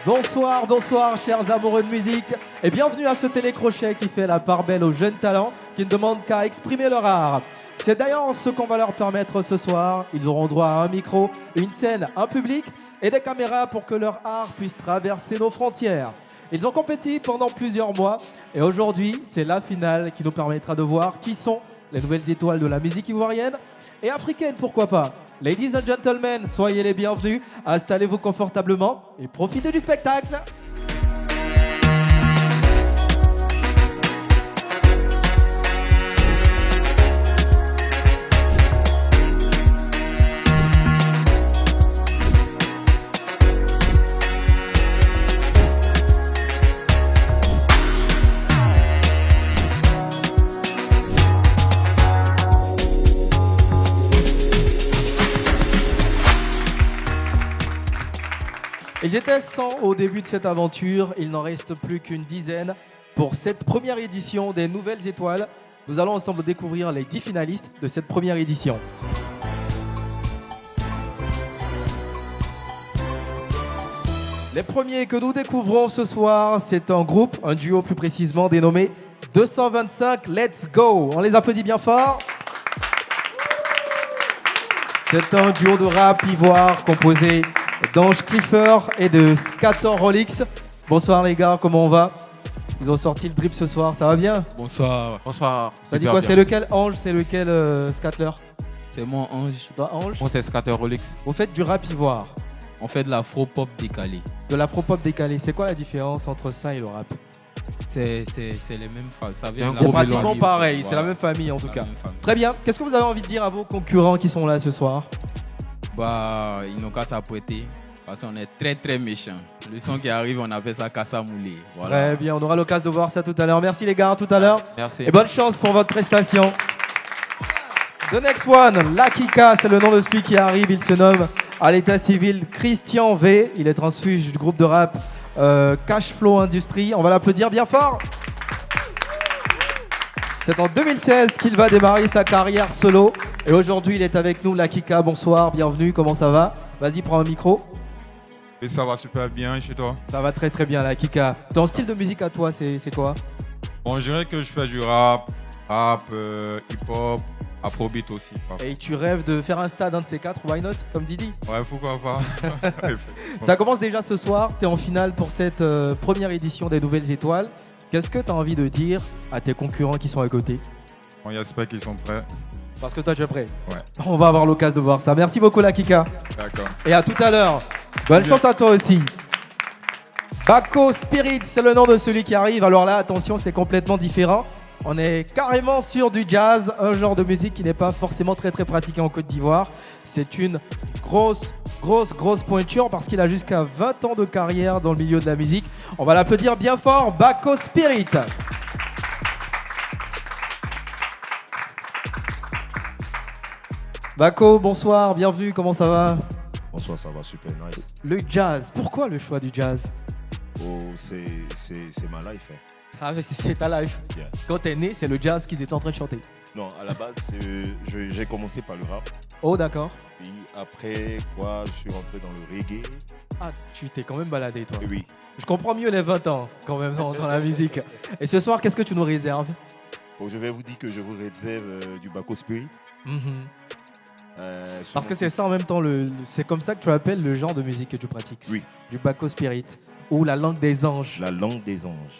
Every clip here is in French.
Bonsoir, bonsoir chers amoureux de musique et bienvenue à ce télécrochet qui fait la part belle aux jeunes talents qui ne demandent qu'à exprimer leur art. C'est d'ailleurs ce qu'on va leur permettre ce soir. Ils auront droit à un micro, une scène, un public et des caméras pour que leur art puisse traverser nos frontières. Ils ont compéti pendant plusieurs mois et aujourd'hui c'est la finale qui nous permettra de voir qui sont les nouvelles étoiles de la musique ivoirienne et africaine, pourquoi pas. Ladies and gentlemen, soyez les bienvenus, installez-vous confortablement et profitez du spectacle. Ils étaient 100 au début de cette aventure, il n'en reste plus qu'une dizaine pour cette première édition des Nouvelles Étoiles. Nous allons ensemble découvrir les 10 finalistes de cette première édition. Les premiers que nous découvrons ce soir, c'est un groupe, un duo plus précisément dénommé 225 Let's Go. On les applaudit bien fort. C'est un duo de rap ivoire composé d'Ange Clifford et de Scatter Rolex. Bonsoir les gars, comment on va? Ils ont sorti le drip ce soir, ça va bien? Bonsoir. Bonsoir. Ça dit quoi? C'est lequel Ange, c'est lequel Scatter? C'est moi Ange. Toi Ange? Moi c'est Scatter Rolex. Vous faites du rap ivoire? On fait de l'afro-pop décalé. De l'afro-pop décalé, c'est quoi la différence entre ça et le rap? C'est les mêmes femmes. C'est pratiquement pareil, voilà. C'est la même famille en tout cas. Très bien, qu'est-ce que vous avez envie de dire à vos concurrents qui sont là ce soir? Bah, ils n'ont qu'à s'apprêter parce qu'on est très très méchants. Le son qui arrive, on appelle ça Kassa Moulé. Voilà. Très bien, on aura l'occasion de voir ça tout à l'heure. Merci les gars, à tout à l'heure. Merci. Et bonne chance pour votre prestation. The next one, Lakika, c'est le nom de celui qui arrive. Il se nomme à l'état civil Christian V. Il est transfuge du groupe de rap Cashflow Industries. On va l'applaudir bien fort. C'est en 2016 qu'il va démarrer sa carrière solo. Et aujourd'hui, il est avec nous, Lakika. Bonsoir, bienvenue, comment ça va? Vas-y, prends un micro. Et ça va super bien, chez toi? Ça va très très bien, Lakika. Ton style de musique à toi, c'est quoi? Bon, je dirais que je fais du rap, hip-hop, afrobeat aussi. Et tu rêves de faire un stade, un de ces quatre, why not, comme Didi? Ouais, pourquoi pas. Ça commence déjà ce soir, tu es en finale pour cette première édition des Nouvelles Étoiles. Qu'est-ce que tu as envie de dire à tes concurrents qui sont à côté? Bon, j'espère qu'ils sont prêts. Parce que toi, tu es prêt? Ouais. On va avoir l'occasion de voir ça. Merci beaucoup, Lakika. D'accord. Et à tout à l'heure. Bonne chance à toi aussi. Bako Spirit, c'est le nom de celui qui arrive. Alors là, attention, c'est complètement différent. On est carrément sur du jazz, un genre de musique qui n'est pas forcément très très pratiqué en Côte d'Ivoire. C'est une grosse pointure parce qu'il a jusqu'à 20 ans de carrière dans le milieu de la musique. On va l'applaudir bien fort, Bako Spirit. Bako, bonsoir, bienvenue, comment ça va? Bonsoir, ça va super nice. Le jazz, pourquoi le choix du jazz? Oh, c'est ma life. Hein. Ah mais c'est ta life. Yeah. Quand t'es né, c'est le jazz qu'ils étaient en train de chanter. Non, à la base, j'ai commencé par le rap. Oh d'accord. Puis après, quoi, je suis rentré dans le reggae. Ah, tu t'es quand même baladé toi. Et oui. Je comprends mieux les 20 ans quand même dans la musique. Et ce soir, qu'est-ce que tu nous réserves? Bon, je vais vous dire que je vous réserve du Bako Spirit. Parce que c'est ça en même temps, c'est comme ça que tu appelles le genre de musique que tu pratiques. Oui. Du Bako Spirit ou la langue des anges. La langue des anges.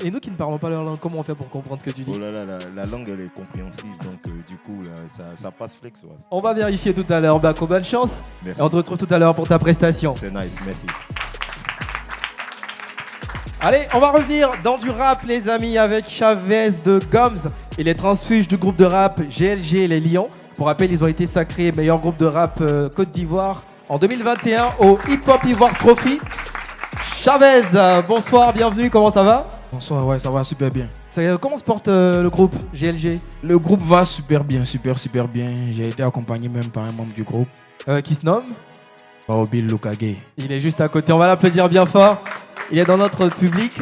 Et nous qui ne parlons pas leur langue, comment on fait pour comprendre ce que tu dis? Oh là là, la langue elle est compréhensible, donc du coup là, ça passe flex. Ouais. On va vérifier tout à l'heure, Bako, bonne chance. Merci. Et on te retrouve tout à l'heure pour ta prestation. C'est nice, merci. Allez, on va revenir dans du rap les amis avec Chavez de Gums. Il est transfuge du groupe de rap GLG Les Lions. Pour rappel, ils ont été sacrés meilleur groupe de rap Côte d'Ivoire en 2021 au Hip Hop Ivoire Trophy. Chavez, bonsoir, bienvenue, comment ça va? Bonsoir, ouais, ça va super bien. Comment se porte le groupe GLG? Le groupe va super bien, super bien. J'ai été accompagné même par un membre du groupe. Qui se nomme? Baobil Lokage. Il est juste à côté, on va l'applaudir bien fort. Il est dans notre public.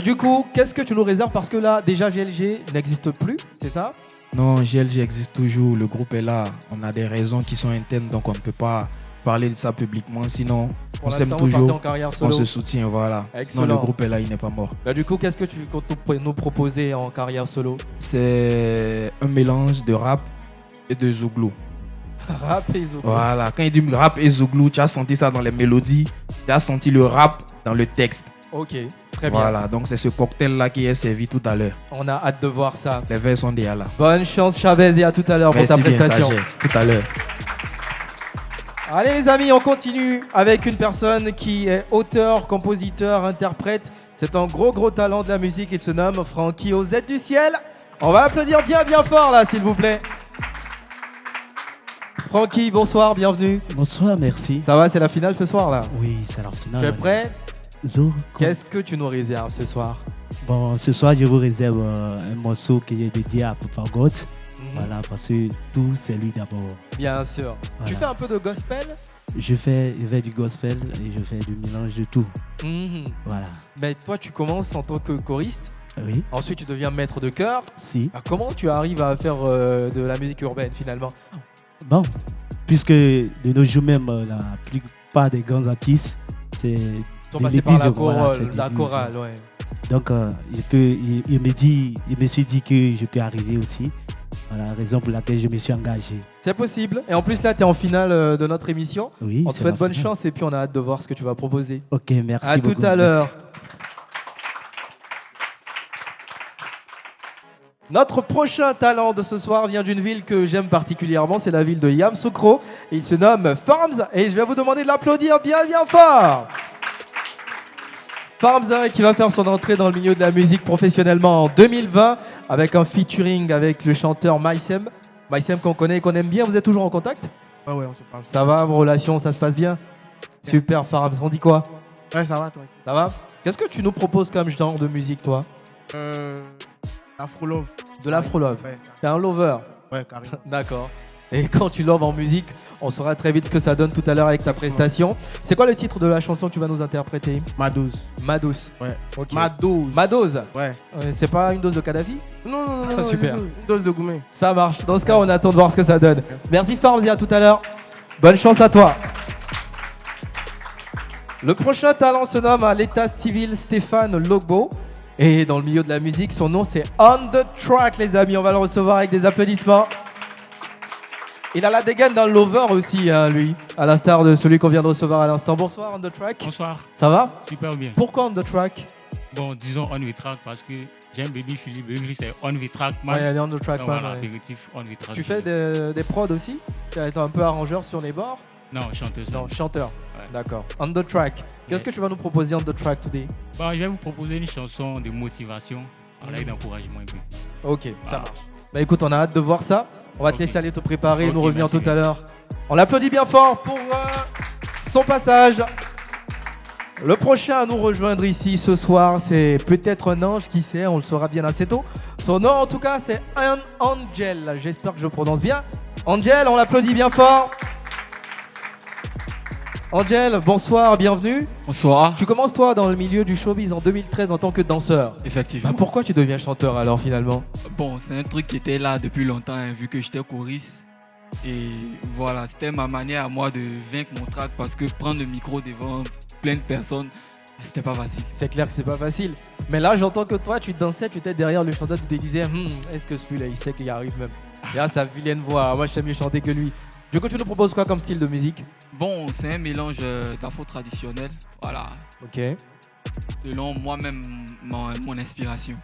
Du coup, qu'est-ce que tu nous réserves? Parce que là, déjà GLG n'existe plus, c'est ça? Non, GLG existe toujours, le groupe est là. On a des raisons qui sont internes, donc on ne peut pas parler de ça publiquement. Sinon, Pour On s'aime l'instant, vous partez toujours. en carrière On solo. se soutient, voilà. Excellent. Non, le groupe est là, il n'est pas mort. Bah, du coup, qu'est-ce que tu comptes nous proposer en carrière solo? C'est un mélange de rap et de zouglou. Rap et zouk. Voilà, quand il dit rap et zouglou, tu as senti ça dans les mélodies, tu as senti le rap dans le texte. Ok, très bien. Voilà, donc c'est ce cocktail-là qui est servi tout à l'heure. On a hâte de voir ça. Les vers sont déjà là. Bonne chance Chavez et à tout à l'heure pour ta Merci bien, prestation. Saget. Tout à l'heure. Allez les amis, on continue avec une personne qui est auteur, compositeur, interprète. C'est un gros talent de la musique, il se nomme Francky OZ du ciel. On va l'applaudir bien fort là s'il vous plaît. Francky, bonsoir, bienvenue. Bonsoir, merci. Ça va, c'est la finale ce soir là. Oui, c'est la finale. Tu es prêt? Zo, Qu'est-ce que tu nous réserves ce soir? Bon, ce soir, je vous réserve un morceau qui est dédié à Papa God. Voilà, parce que tout, c'est lui d'abord. Bien sûr. Voilà. Tu fais un peu de gospel? Je fais du gospel et je fais du mélange de tout. Mhm. Voilà. Mais toi, tu commences en tant que choriste. Oui, Ensuite, tu deviens maître de chœur. si. Ah, comment tu arrives à faire de la musique urbaine finalement? Bon, puisque de nos jours même, la plupart des grands artistes, c'est Ils sont de passés par la l'église, voilà, chorale, c'est de la l'église. chorale, ouais. Donc, il me suis dit que je peux arriver aussi. Voilà, raison pour laquelle je me suis engagé. C'est possible. Et en plus, là, tu es en finale de notre émission. Oui, On te c'est souhaite la bonne finale. chance et puis on a hâte de voir ce que tu vas proposer. Ok, merci À beaucoup. tout à l'heure. Notre prochain talent de ce soir vient d'une ville que j'aime particulièrement, c'est la ville de Yamoussoukro. Il se nomme Farms et je vais vous demander de l'applaudir bien fort. Farms qui va faire son entrée dans le milieu de la musique professionnellement en 2020 avec un featuring avec le chanteur Maïsem. Maïsem qu'on connaît et qu'on aime bien, vous êtes toujours en contact? Ah ouais, on se parle. Ça va, vos relations, ça se passe bien? Super Farms, on dit quoi? Ouais, ça va, tranquille. Ça va? Qu'est-ce que tu nous proposes comme genre de musique toi? Afro Love. De l'afro-love. Ouais, T'es un lover? ouais, carrément. D'accord. Et quand tu loves en musique, on saura très vite ce que ça donne tout à l'heure avec ta prestation. C'est quoi le titre de la chanson que tu vas nous interpréter? Ma dose. Ma douce. Ouais. Ok. Ma dose. Ma dose. Ouais. C'est pas une dose de Kadhafi? Non, Super. Une dose de gourmet. Ça marche. Dans ce cas, on attend de voir ce que ça donne. Merci Farms et à tout à l'heure. Bonne chance à toi. Le prochain talent se nomme à l'état civil Stéphane Logbo. Et dans le milieu de la musique, son nom c'est On The Track, les amis. On va le recevoir avec des applaudissements. Il a la dégaine dans le lover aussi, hein, lui. À l'instar de celui qu'on vient de recevoir à l'instant. Bonsoir On The Track. Bonsoir, Ça va? super bien. Pourquoi On The Track? Bon, disons on the track parce que j'aime Baby Philippe. Baby Philippe, c'est on the track, man. Ouais, elle est On The Track, Donc, man, voilà, ouais. apéritif, on the track. Tu fais des prods aussi? Tu es un peu arrangeur sur les bords? Non, chanteuse. Non, chanteur. Ouais. D'accord. On The Track. Qu'est-ce Ouais. que tu vas nous proposer On The Track today? Bon, je vais vous proposer une chanson de motivation, voilà, et d'encouragement un peu. Ok, ça Ah. marche. Bah écoute, on a hâte de voir ça. On va te Ok. laisser aller te préparer et Ok, nous revenir merci tout à l'heure. On l'applaudit bien fort pour son passage. Le prochain à nous rejoindre ici ce soir, c'est peut-être un ange, qui sait, on le saura bien assez tôt. Son nom en tout cas, c'est Angel. J'espère que je prononce bien. Angel, on l'applaudit bien fort. Angel, bonsoir, bienvenue. Bonsoir. Tu commences toi dans le milieu du showbiz en 2013 en tant que danseur. Effectivement. Bah, pourquoi tu deviens chanteur alors finalement? Bon, c'est un truc qui était là depuis longtemps, hein, vu que j'étais choriste. Et voilà, c'était ma manière à moi de vaincre mon trac parce que prendre le micro devant plein de personnes, c'était pas facile. C'est clair que c'est pas facile. Mais là, j'entends que toi, tu dansais, tu étais derrière le chanteur, tu te disais, est-ce que celui-là, il sait qu'il arrive même? Et là, sa vilaine voix. Moi, je sais mieux chanter que lui. Du coup, tu nous proposes quoi comme style de musique? Bon, c'est un mélange d'afro traditionnel, voilà, Ok. selon moi-même, mon inspiration.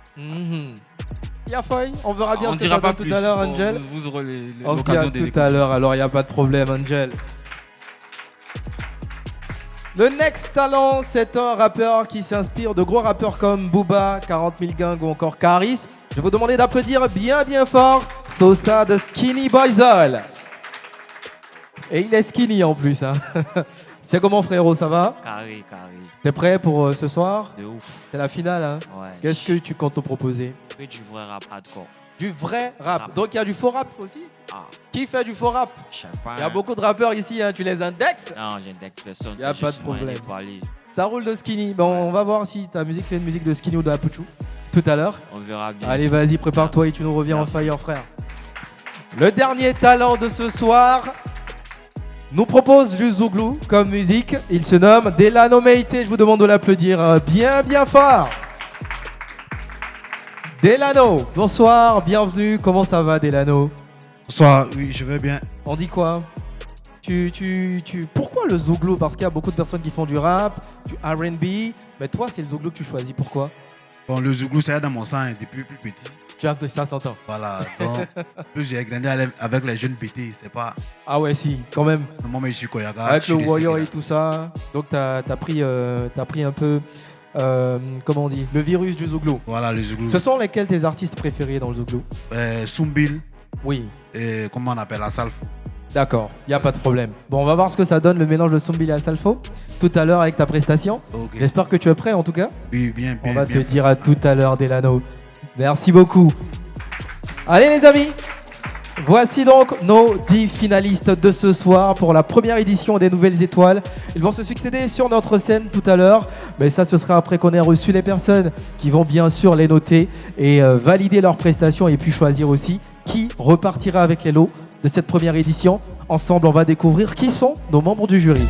Yafoy, on verra bien On ce que dira ça pas donne plus. tout à l'heure, Bon, Angel. vous aurez On se dit l'occasion à de tout découvrir. à l'heure, alors il n'y a pas de problème, Angel. Le next talent, c'est un rappeur qui s'inspire de gros rappeurs comme Booba, 40 000 Gang ou encore Caris. Je vais vous demander d'applaudir bien fort Sosa de Skinny Boyzol. Et il est skinny en plus. Hein. C'est comment frérot, ça va? Carré. T'es prêt pour ce soir? De ouf. C'est la finale. Hein. Ouais. Qu'est-ce que tu comptes te proposer? Que du vrai rap hardcore. Du vrai rap. Rap. Donc il y a du faux rap aussi? Ah, Qui fait du faux rap? je sais pas. Il y a hein. beaucoup de rappeurs ici, hein. Tu les indexes? Non, j'indexe personne. Y a c'est pas juste de moi et problème. les parler. Ça roule de Skinny. Bon, on va voir si ta musique c'est une musique de Skinny ou de Apuchu tout à l'heure. On verra bien. Allez, vas-y, prépare-toi et tu nous reviens Merci. en faillant, frère. Le dernier talent de ce soir, nous propose du Zouglou comme musique. Il se nomme Delano Meite. Je vous demande de l'applaudir bien, bien fort. Delano, bonsoir, bienvenue. Comment ça va, Delano? Bonsoir, oui, je vais bien. On dit quoi? Pourquoi le Zouglou? Parce qu'il y a beaucoup de personnes qui font du rap, du R&B. Mais toi, c'est le Zouglou que tu choisis. Pourquoi? Bon, le Zouglou, ça est dans mon sang hein, depuis plus petit. Tu as ça s'entend. Voilà, donc plus j'ai grandi avec les jeunes pétés, c'est pas... Ah ouais, si, quand même. Moi, je suis Koyaga. Avec le Warrior et tout ça. Donc, t'as pris un peu, comment on dit, le virus du Zouglou. Voilà, le Zouglou. Ce sont lesquels tes artistes préférés dans le Zouglou? Soumbil. Oui. Et comment on appelle, Asalfo. D'accord, il n'y a pas de problème. Bon, on va voir ce que ça donne le mélange de Soumbil et Asalfo tout à l'heure avec ta prestation. Okay. J'espère que tu es prêt en tout cas. Oui, bien. On va te dire à tout à l'heure, Delano. Merci beaucoup. Allez les amis, voici donc nos 10 finalistes de ce soir pour la première édition des Nouvelles Étoiles. Ils vont se succéder sur notre scène tout à l'heure, mais ça ce sera après qu'on ait reçu les personnes qui vont bien sûr les noter et valider leurs prestations et puis choisir aussi qui repartira avec les lots de cette première édition. Ensemble, on va découvrir qui sont nos membres du jury.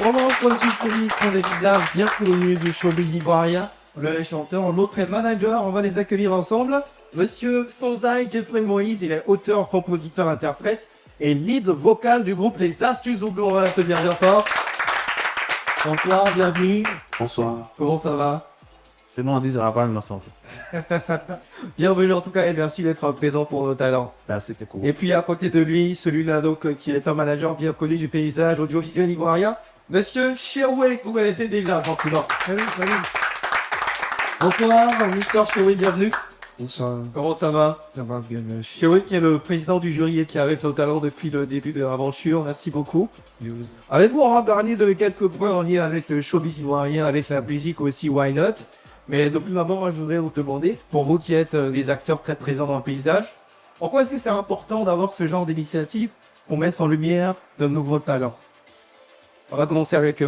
Au membre du jury sont des visages bien connus du showbiz ivoirien. Le chanteur, l'autre est manager, on va les accueillir ensemble. Monsieur Sonzai Jeffrey Moïse, il est auteur, compositeur, interprète et lead vocal du groupe Les Astuces Zouglou. On va l'applaudir bien fort. Bonsoir, bienvenue. Bonsoir. Comment ça va? C'est bon, on dit ça va pas, mais ça Bienvenue en tout cas et merci d'être présent pour nos talents. Merci, c'est cool. Et puis à côté de lui, celui-là donc qui est un manager bien connu du paysage audiovisuel ivoirien, Monsieur Cheroué, que vous connaissez déjà forcément. Salut, salut. Bonsoir, Mister Cheroué, bienvenue. Bonsoir. Comment ça va? Ça va bien, merci. Cheroué qui est le président du jury et qui est avec nos talents depuis le début de l'aventure, merci beaucoup. Avec vous, on va parler de quelques points en lien avec le showbiz ivoirien, avec la musique aussi, why not? Mais depuis ma mort, moi, je voudrais vous demander, pour vous qui êtes des acteurs très présents dans le paysage, pourquoi est-ce que c'est important d'avoir ce genre d'initiative pour mettre en lumière de nouveaux talents? On va commencer avec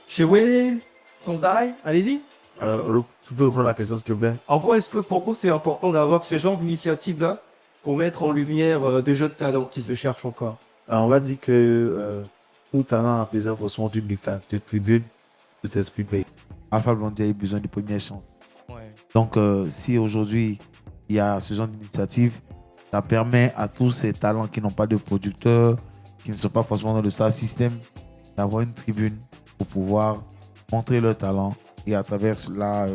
Cheroué, Sonzai, allez-y. Tu peux reprendre la question, s'il te plaît? Pourquoi est-ce que pour vous c'est important d'avoir ce genre d'initiative-là pour mettre en lumière de jeunes talents qui se cherchent encore? Alors, on va dire que tout talent a besoin forcément de tribune, de s'exprimer. Alpha Blondy a eu besoin de première chance. Ouais. Donc, si aujourd'hui il y a ce genre d'initiative, ça permet à tous ces talents qui n'ont pas de producteurs, qui ne sont pas forcément dans le star system, d'avoir une tribune pour pouvoir montrer leur talent et à travers cela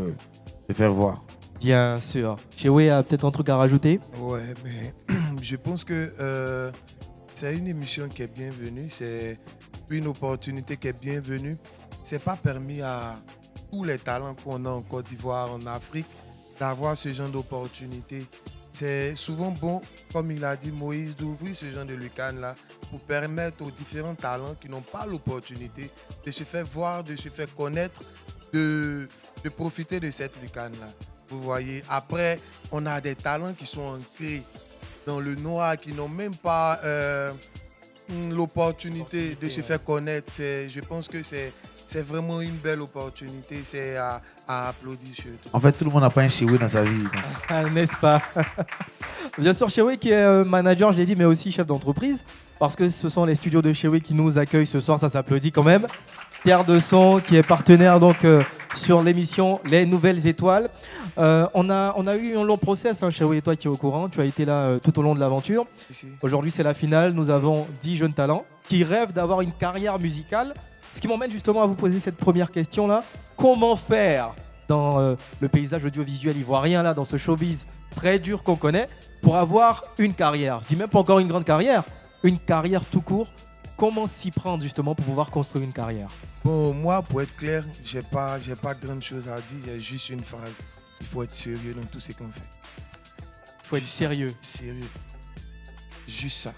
se faire voir. Bien sûr. Cheroué a peut-être un truc à rajouter? Ouais, mais je pense que c'est une émission qui est bienvenue, c'est une opportunité qui est bienvenue. C'est pas permis à tous les talents qu'on a en Côte d'Ivoire, en Afrique, d'avoir ce genre d'opportunité. C'est souvent bon, comme il a dit Moïse, d'ouvrir ce genre de lucarne-là pour permettre aux différents talents qui n'ont pas l'opportunité de se faire voir, de se faire connaître, de profiter de cette lucarne-là. Vous voyez, après, on a des talents qui sont ancrés dans le noir, qui n'ont même pas l'opportunité de se faire connaître. Je pense que c'est vraiment une belle opportunité. C'est à applaudir surtout. En fait, tout le monde n'a pas un Cheroué dans sa vie. N'est-ce pas? Bien sûr, Cheroué qui est manager, je l'ai dit, mais aussi chef d'entreprise. Parce que ce sont les studios de Cheroué qui nous accueillent ce soir, ça s'applaudit quand même. Terre de Son qui est partenaire donc sur l'émission Les Nouvelles Étoiles. On a eu un long process, hein, Cheroué, toi qui es au courant, tu as été là tout au long de l'aventure. Aujourd'hui c'est la finale, nous avons 10 jeunes talents qui rêvent d'avoir une carrière musicale. Ce qui m'emmène justement à vous poser cette première question là. Comment faire dans le paysage audiovisuel ivoirien, là, dans ce showbiz très dur qu'on connaît, pour avoir une carrière? Je dis même pas encore une grande carrière, une carrière tout court. Comment s'y prendre justement pour pouvoir construire une carrière? Bon, moi, pour être clair, j'ai pas grande chose à dire, j'ai juste une phrase. Il faut être sérieux dans tout ce qu'on fait. Il faut être sérieux. Sérieux. Juste ça.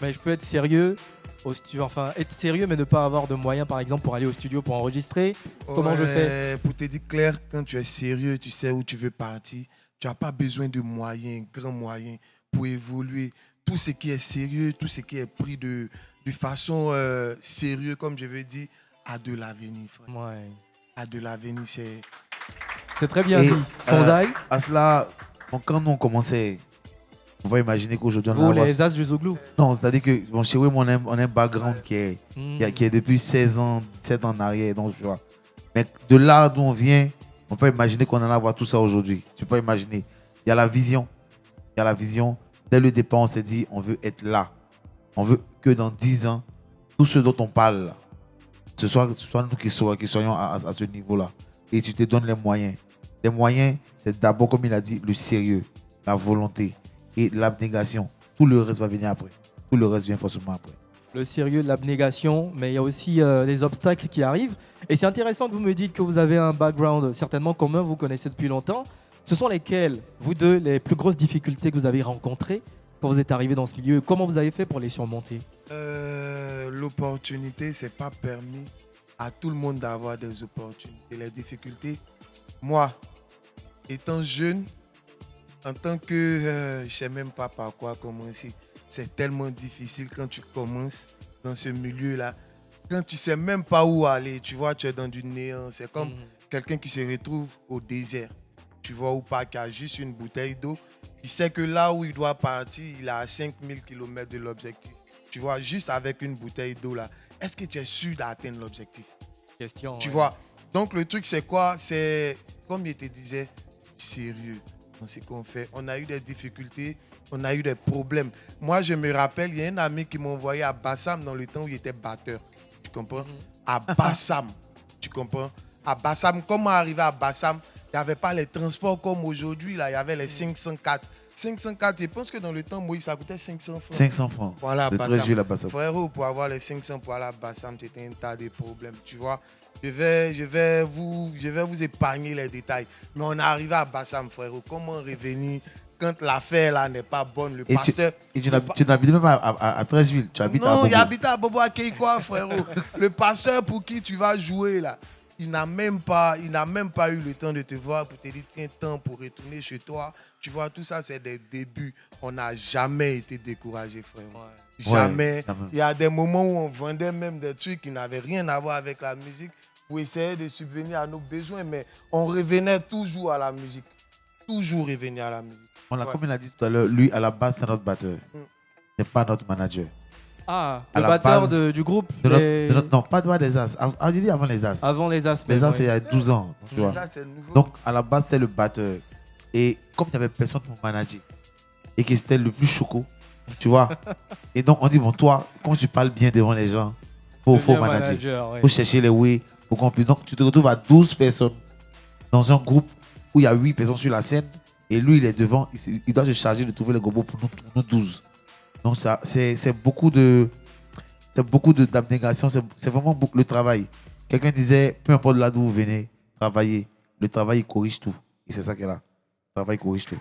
Mais je peux être sérieux au studio, enfin être sérieux mais ne pas avoir de moyens par exemple pour aller au studio pour enregistrer. Comment je fais? Pour te dire clair, quand tu es sérieux, tu sais où tu veux partir. Tu n'as pas besoin de moyens, grands moyens pour évoluer. Tout ce qui est sérieux, tout ce qui est pris de façon sérieuse, comme je veux dire, a de l'avenir, frère. Ouais. A de l'avenir, c'est... C'est très bien dit. Sonzai. À cela, donc, quand nous on commençait, Faut pas imaginer qu'aujourd'hui, on Vous, a les As du Zouglou. Non, c'est-à-dire que, bon, chez Wim, on a un background qui est depuis 16 ans, 17 ans en arrière. Donc, je vois. Mais de là d'où on vient, on peut imaginer qu'on en a à voir tout ça aujourd'hui. Tu peux imaginer. Il y a la vision. Il y a la vision. Dès le départ, on s'est dit, on veut être là. On veut que dans 10 ans, tout ce dont on parle, ce soit nous qui soyons à ce niveau-là. Et tu te donnes les moyens. Les moyens, c'est d'abord, comme il a dit, le sérieux, la volonté et l'abnégation. Tout le reste va venir après. Tout le reste vient forcément après. Le sérieux, l'abnégation, mais il y a aussi les obstacles qui arrivent. Et c'est intéressant que vous me dites que vous avez un background certainement commun, vous connaissez depuis longtemps. Ce sont lesquelles, vous deux, les plus grosses difficultés que vous avez rencontrées quand vous êtes arrivé dans ce milieu? Comment vous avez fait pour les surmonter? L'opportunité, c'est pas permis à tout le monde d'avoir des opportunités. Les difficultés, moi, étant jeune, en tant que, je ne sais même pas par quoi commencer. C'est tellement difficile quand tu commences dans ce milieu-là. Quand tu ne sais même pas où aller, tu vois, tu es dans du néant. C'est comme quelqu'un qui se retrouve au désert. Tu vois, ou pas, qui a juste une bouteille d'eau. Il sait que là où il doit partir, il est à 5000 km de l'objectif. Tu vois, juste avec une bouteille d'eau là, est-ce que tu es sûr d'atteindre l'objectif? Question. Tu vois, donc le truc c'est quoi? C'est, comme je te disais, sérieux dans ce qu'on fait. On a eu des difficultés, on a eu des problèmes. Moi, je me rappelle, il y a un ami qui m'a envoyé à Bassam dans le temps où il était batteur. Tu comprends? À Bassam, tu comprends? À Bassam, comment arriver à Bassam? Il n'y avait pas les transports comme aujourd'hui, là. Il y avait les 504. 504, je pense que dans le temps, Moïse, ça coûtait 500 francs. 500 francs. Voilà, de 13 villes à Bassam. Frérot, pour avoir les 500 pour aller à Bassam, c'était un tas de problèmes. Tu vois, je vais vous épargner les détails. Mais on est arrivé à Bassam, frérot. Comment revenir quand l'affaire là n'est pas bonne? Le pasteur. Tu n'habites même pas à 13 villes. Tu habites à Bobo. Non, il habite à Bobo à Keikwa, frérot. Le pasteur pour qui tu vas jouer là, il n'a même pas eu le temps de te voir pour te dire tiens, temps pour retourner chez toi. Tu vois, tout ça, c'est des débuts. On n'a jamais été découragé, frère. Jamais. Ouais, il y a des moments où on vendait même des trucs qui n'avaient rien à voir avec la musique pour essayer de subvenir à nos besoins, mais on revenait toujours à la musique. Toujours revenir à la musique. Comme il a dit tout à l'heure, lui, à la base, c'est notre batteur. C'est pas notre manager. Ah, à le la batteur base du groupe non, pas des As. Je dis avant les As. Avant les As. Les As, c'est il y a 12 ans. Tu vois. Donc, à la base, c'était le batteur. Et comme il n'y avait personne pour manager, et que c'était le plus choco, tu vois. Et donc, on dit, bon, toi, quand tu parles bien devant les gens, il faut manager. Il faut chercher les oui pour qu'on puisse. Donc, tu te retrouves à 12 personnes dans un groupe où il y a 8 personnes sur la scène. Et lui, il est devant. Il doit se charger de trouver les gobos pour nous 12. Donc, c'est beaucoup d'abnégation. C'est vraiment beaucoup le travail. Quelqu'un disait, peu importe là d'où vous venez, travailler. Le travail, il corrige tout. Et c'est ça qu'elle a. Le travail corrige tout.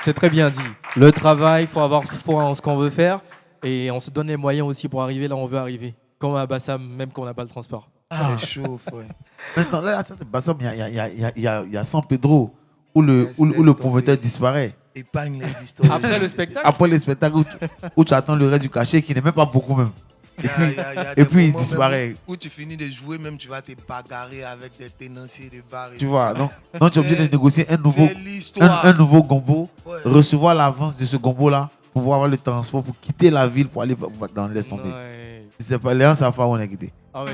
C'est très bien dit. Le travail, il faut avoir foi en ce qu'on veut faire. Et on se donne les moyens aussi pour arriver là où on veut arriver. Comme à Bassam, même quand on n'a pas le transport. C'est chaud, frère. Maintenant, là, ça, c'est Bassam. Il y a San Pedro où le promoteur disparaît. Épargne les histoires. Après le spectacle? Après le spectacle où tu attends le reste du cachet qui n'est même pas beaucoup même. Et puis il disparaît. Où tu finis de jouer, même tu vas te bagarrer avec des tenanciers de bar. Tu vois, donc tu es obligé de négocier un nouveau gombo, recevoir l'avance de ce gombo-là pour pouvoir avoir le transport, pour quitter la ville pour aller dans l'Est tomber. C'est pas les gens savent pas où on est quitté. Ah ouais,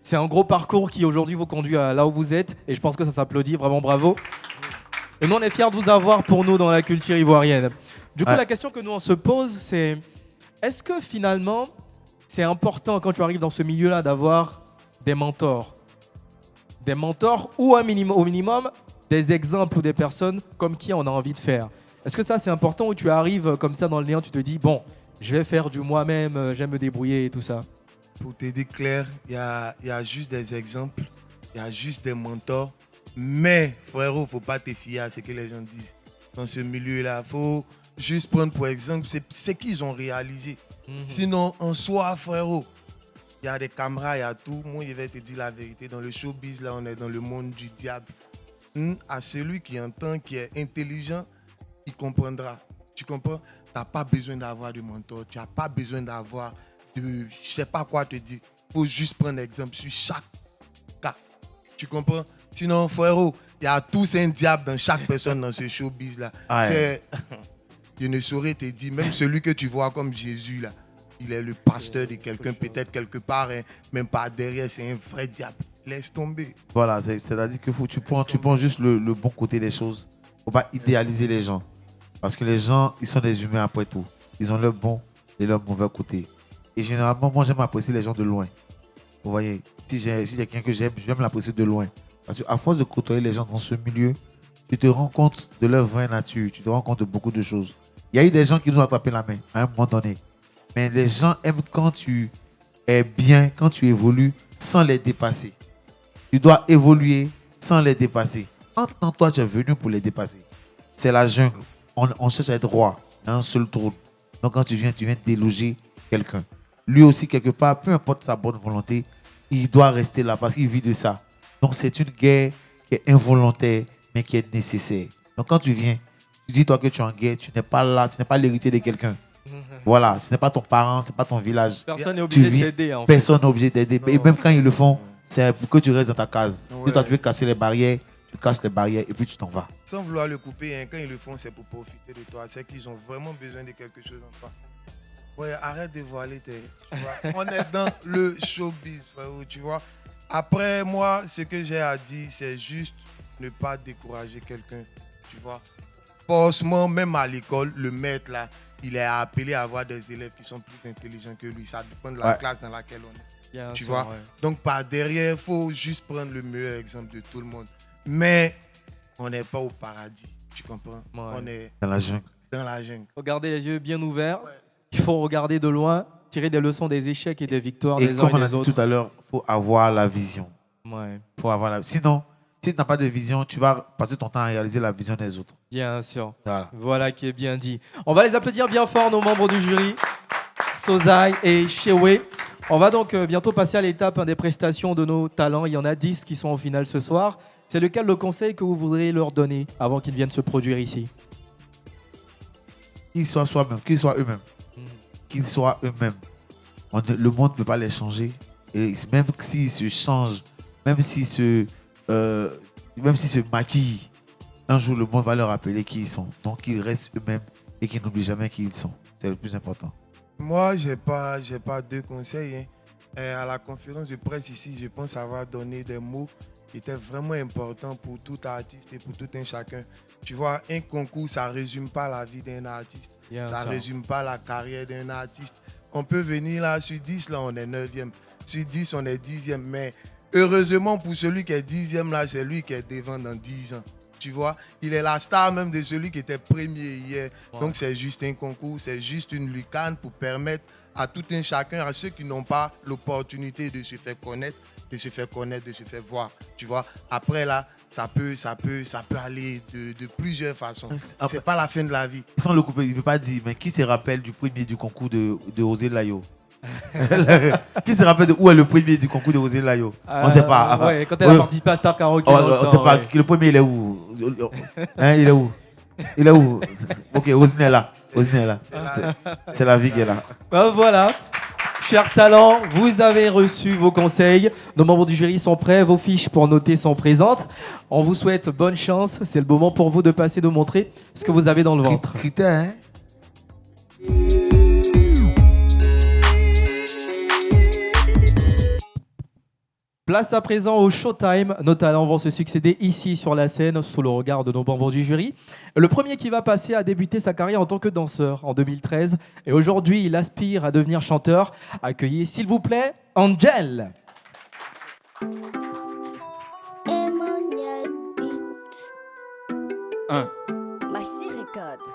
c'est un gros parcours qui aujourd'hui vous conduit à là où vous êtes et je pense que ça s'applaudit, vraiment bravo. Et nous on est fiers de vous avoir pour nous dans la culture ivoirienne. Du coup la question que nous on se pose c'est est-ce que finalement c'est important quand tu arrives dans ce milieu-là d'avoir des mentors ou au minimum des exemples ou des personnes comme qui on a envie de faire. Est-ce que ça c'est important ou tu arrives comme ça dans le néant, tu te dis bon je vais faire du moi-même, j'aime me débrouiller et tout ça? Pour t'aider clair, il y a juste des exemples, il y a juste des mentors. Mais frérot, faut pas te fier à ce que les gens disent. Dans ce milieu-là, faut juste prendre pour exemple ce qu'ils ont réalisé. Sinon, en soi, frérot, il y a des caméras, il y a tout. Moi, je vais te dire la vérité. Dans le showbiz, là, on est dans le monde du diable. À celui qui entend, qui est intelligent, il comprendra. Tu comprends? Tu n'as pas besoin d'avoir de mentor. Tu n'as pas besoin d'avoir de... Je ne sais pas quoi te dire. Il faut juste prendre exemple sur chaque cas. Tu comprends? Sinon, frérot, il y a tous un diable dans chaque personne dans ce showbiz-là. Ouais. Je ne saurais te dire, même celui que tu vois comme Jésus, là, il est le pasteur de quelqu'un, peut-être quelque part, hein, même pas derrière, c'est un vrai diable. Laisse tomber. Voilà, c'est-à-dire que tu prends juste le bon côté des choses. Il ne faut pas idéaliser les gens. Parce que les gens, ils sont des humains après tout. Ils ont leur bon et leur mauvais côté. Et généralement, moi, j'aime apprécier les gens de loin. Vous voyez, si j'ai quelqu'un que j'aime, je vais me l'apprécier de loin. Parce qu'à force de côtoyer les gens dans ce milieu, tu te rends compte de leur vraie nature. Tu te rends compte de beaucoup de choses. Il y a eu des gens qui nous ont attrapé la main à un moment donné. Mais les gens aiment quand tu es bien, quand tu évolues sans les dépasser. Tu dois évoluer sans les dépasser. Maintenant, toi, tu es venu pour les dépasser. C'est la jungle. On cherche à être roi, un seul trône. Donc, quand tu viens déloger quelqu'un. Lui aussi, quelque part, peu importe sa bonne volonté, il doit rester là parce qu'il vit de ça. Donc, c'est une guerre qui est involontaire, mais qui est nécessaire. Donc, quand tu viens, tu dis, toi, que tu es en guerre, tu n'es pas là, tu n'es pas l'héritier de quelqu'un. Voilà, ce n'est pas ton parent, ce n'est pas ton village. Personne n'est obligé de t'aider. En fait. Personne n'est obligé d'aider. Et même quand ils le font, c'est pour que tu restes dans ta case. Ouais. Si toi, tu veux casser les barrières, tu casses les barrières et puis tu t'en vas. Sans vouloir le couper, hein, quand ils le font, c'est pour profiter de toi. C'est qu'ils ont vraiment besoin de quelque chose en toi. Ouais, arrête de voiler tes... tu vois. On est dans le showbiz, frérot, tu vois. Après, moi, ce que j'ai à dire, c'est juste ne pas décourager quelqu'un, tu vois. Forcément, même à l'école, le maître, là, il est appelé à avoir des élèves qui sont plus intelligents que lui. Ça dépend de la classe dans laquelle on est. Bien tu sûr, vois. ouais. Donc, par derrière, il faut juste prendre le meilleur exemple de tout le monde. Mais on n'est pas au paradis, tu comprends? Ouais. On est dans la jungle. Dans la jungle. Regardez les yeux bien ouverts. Il faut regarder de loin, tirer des leçons des échecs et des victoires Et des uns comme et on a des dit autres. tout à l'heure, il faut avoir la vision. Ouais. Faut avoir la... Sinon, si tu n'as pas de vision, tu vas passer ton temps à réaliser la vision des autres. Bien sûr. Voilà. Voilà qui est bien dit. On va les applaudir bien fort, nos membres du jury, Sozai et Shewe. On va donc bientôt passer à l'étape des prestations de nos talents. Il y en a 10 qui sont au final ce soir. C'est lequel le conseil que vous voudriez leur donner avant qu'ils viennent se produire ici? Qu'ils soient soi-même, qu'ils soient eux-mêmes. Qu'ils soient eux-mêmes. Le monde ne peut pas les changer. Et même s'ils se changent, même s'ils se maquillent, un jour le monde va leur rappeler qui ils sont. Donc qu'ils restent eux-mêmes et qu'ils n'oublient jamais qui ils sont. C'est le plus important. Moi, j'ai pas deux conseils. Hein. À la conférence de presse ici, je pense avoir donné des mots qui étaient vraiment importants pour tout artiste et pour tout un chacun. Tu vois, un concours, ça ne résume pas la vie d'un artiste. Bien ça ne sûr. résume pas la carrière d'un artiste. On peut venir là, sur 10, là, on est 9e. Sur 10, on est 10e. Mais heureusement, pour celui qui est 10e, là, c'est lui qui est devant dans 10 ans. Tu vois, il est la star même de celui qui était premier hier. Ouais. Donc, c'est juste un concours, c'est juste une lucane pour permettre à tout un chacun, à ceux qui n'ont pas l'opportunité de se faire connaître, de se faire voir. Tu vois, après là, ça peut aller de plusieurs façons. C'est pas la fin de la vie. Sans le couper, il ne veut pas dire, mais qui se rappelle du premier du concours de Osé Layo? Qui se rappelle de où est le premier du concours de Osé Layo? On ne sait pas. Ouais, quand elle a participé à Star Karaoke. On ne sait pas. Le premier, il est où? Hein, il est où? Il est où? Ok, Osine est là. Osine est là. C'est la vie qui est là. Ben voilà. Chers talents, vous avez reçu vos conseils. Nos membres du jury sont prêts. Vos fiches pour noter sont présentes. On vous souhaite bonne chance. C'est le moment pour vous de passer, de montrer ce que vous avez dans le ventre. Critère, hein? Place à présent au showtime. Nos talents vont se succéder ici sur la scène sous le regard de nos membres du jury. Le premier qui va passer a débuté sa carrière en tant que danseur en 2013 et aujourd'hui il aspire à devenir chanteur. Accueillez s'il vous plaît Angel. Emmanuel Beat. 1. Maxi Record.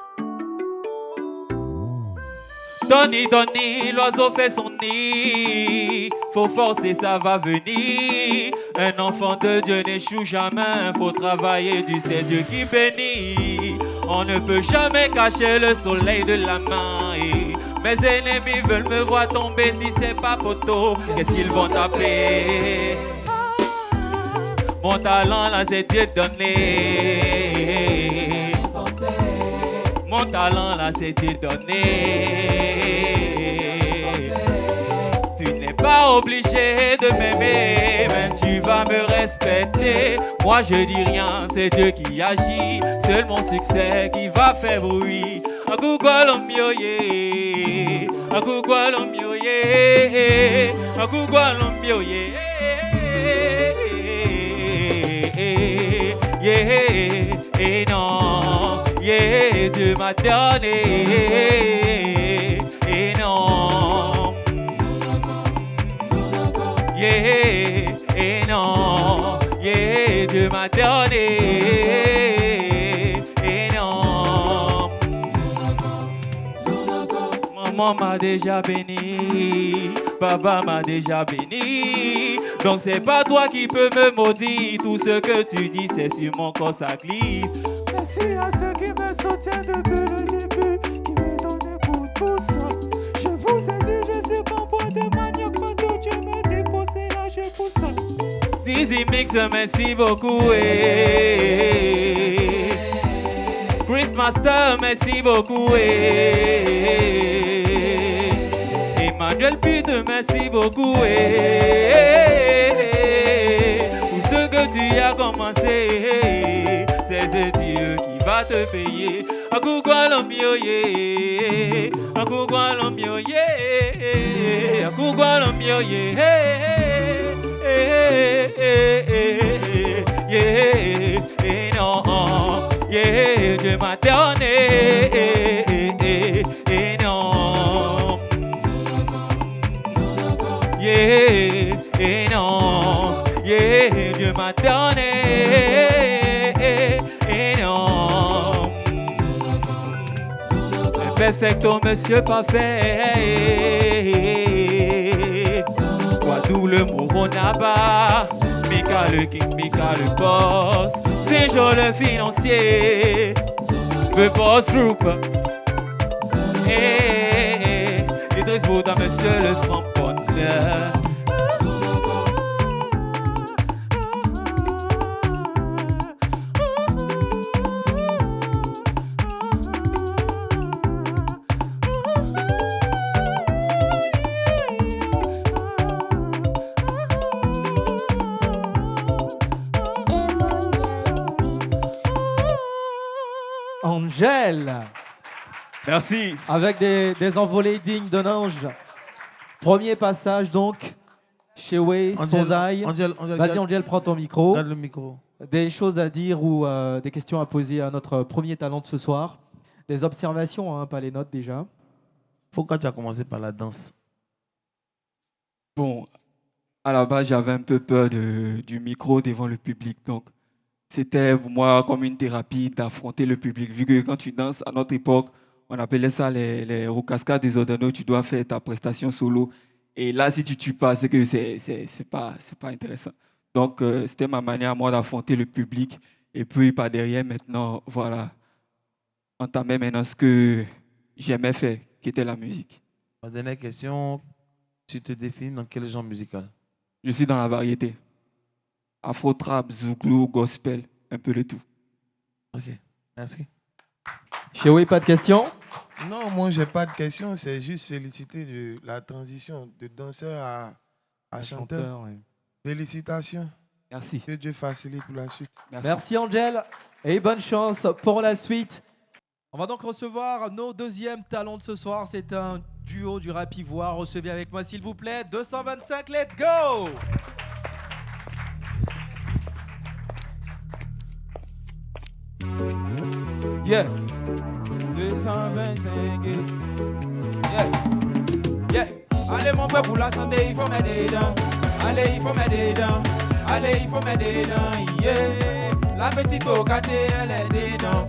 Donny, Donny, l'oiseau fait son nid. Faut forcer, ça va venir. Un enfant de Dieu n'échoue jamais. Faut travailler, du c'est Dieu qui bénit. On ne peut jamais cacher le soleil de la main. Et mes ennemis veulent me voir tomber. Si c'est pas poteau, qu'est-ce qu'ils vont taper? Mon talent là, c'est Dieu donné. Mon talent là, c'est Dieu donné. Tu n'es pas obligé de m'aimer, mais tu vas me respecter. Moi je dis rien, c'est Dieu qui agit. Seul mon succès qui va faire bruit. Akugwalomyo ye, akugwalomyo ye, akugwalomyo ye, et non, Dieu m'a donné, et non, et non, Dieu m'a donné, et non. Maman m'a déjà béni, papa m'a déjà béni. Donc c'est pas toi qui peux me maudire. Tout ce que tu dis, c'est sur mon corps ça glisse. Merci à ceux qui me soutiennent depuis le début, qui me donnaient pour tout ça. Je vous ai dit, je suis qu'en point de manioc. Quand Dieu m'a déposé là, je pousse ça. Dizzy Mix, merci beaucoup. Chris Master, merci beaucoup. Emmanuel Pute, merci beaucoup. Pour ce que tu as commencé, c'est de Dieu qui va te payer. Akugwalomyo ye, akugwalomyo ye, akugwalomyo ye, et non, Dieu m'a donné, et non, et non, Dieu m'a donné, et non. Perfecto, monsieur parfait. Guadou le Moronaba, Mika le King, Mika le boss, Saint-Jean le financier, le boss group. Idriss Bouda, monsieur le framponneur. Angèle. Merci. Avec des envolées dignes d'un ange. Premier passage donc chez Way, Sonzai. Vas-y Angèle, prends ton micro. Regarde le micro. Des choses à dire ou des questions à poser à notre premier talent de ce soir. Des observations, hein, pas les notes déjà. Pourquoi tu as commencé par la danse? Bon, à la base, j'avais un peu peur du micro devant le public. Donc, c'était pour moi comme une thérapie d'affronter le public. Vu que quand tu danses, à notre époque, on appelait ça les roucascas des ordonneaux. Tu dois faire ta prestation solo. Et là, si tu tues pas, c'est que c'est pas intéressant. Donc, c'était ma manière, moi, d'affronter le public. Et puis, par derrière, maintenant, voilà, entamer maintenant ce que j'aimais faire, qui était la musique. Ma dernière question, tu te définis dans quel genre musical? Je suis dans la variété. Afro-trap, zouglou, gospel, un peu le tout. Ok, merci. Chez Way, pas de questions? Non, moi, j'ai pas de questions. C'est juste féliciter de la transition de danseur à chanteur. Ouais. Félicitations. Merci. Que Dieu facilite pour la suite. Merci Angèle et bonne chance pour la suite. On va donc recevoir nos deuxièmes talents de ce soir. C'est un duo du rap ivoire. Recevez avec moi s'il vous plaît. 225, let's go! Yeah, 225. Yeah, yeah. Allez mon frère pour la santé, il faut mettre des dents. Allez, il faut mettre des dents. Allez, il faut mettre des dents. Yeah, la petite au quartier, elle est des dents.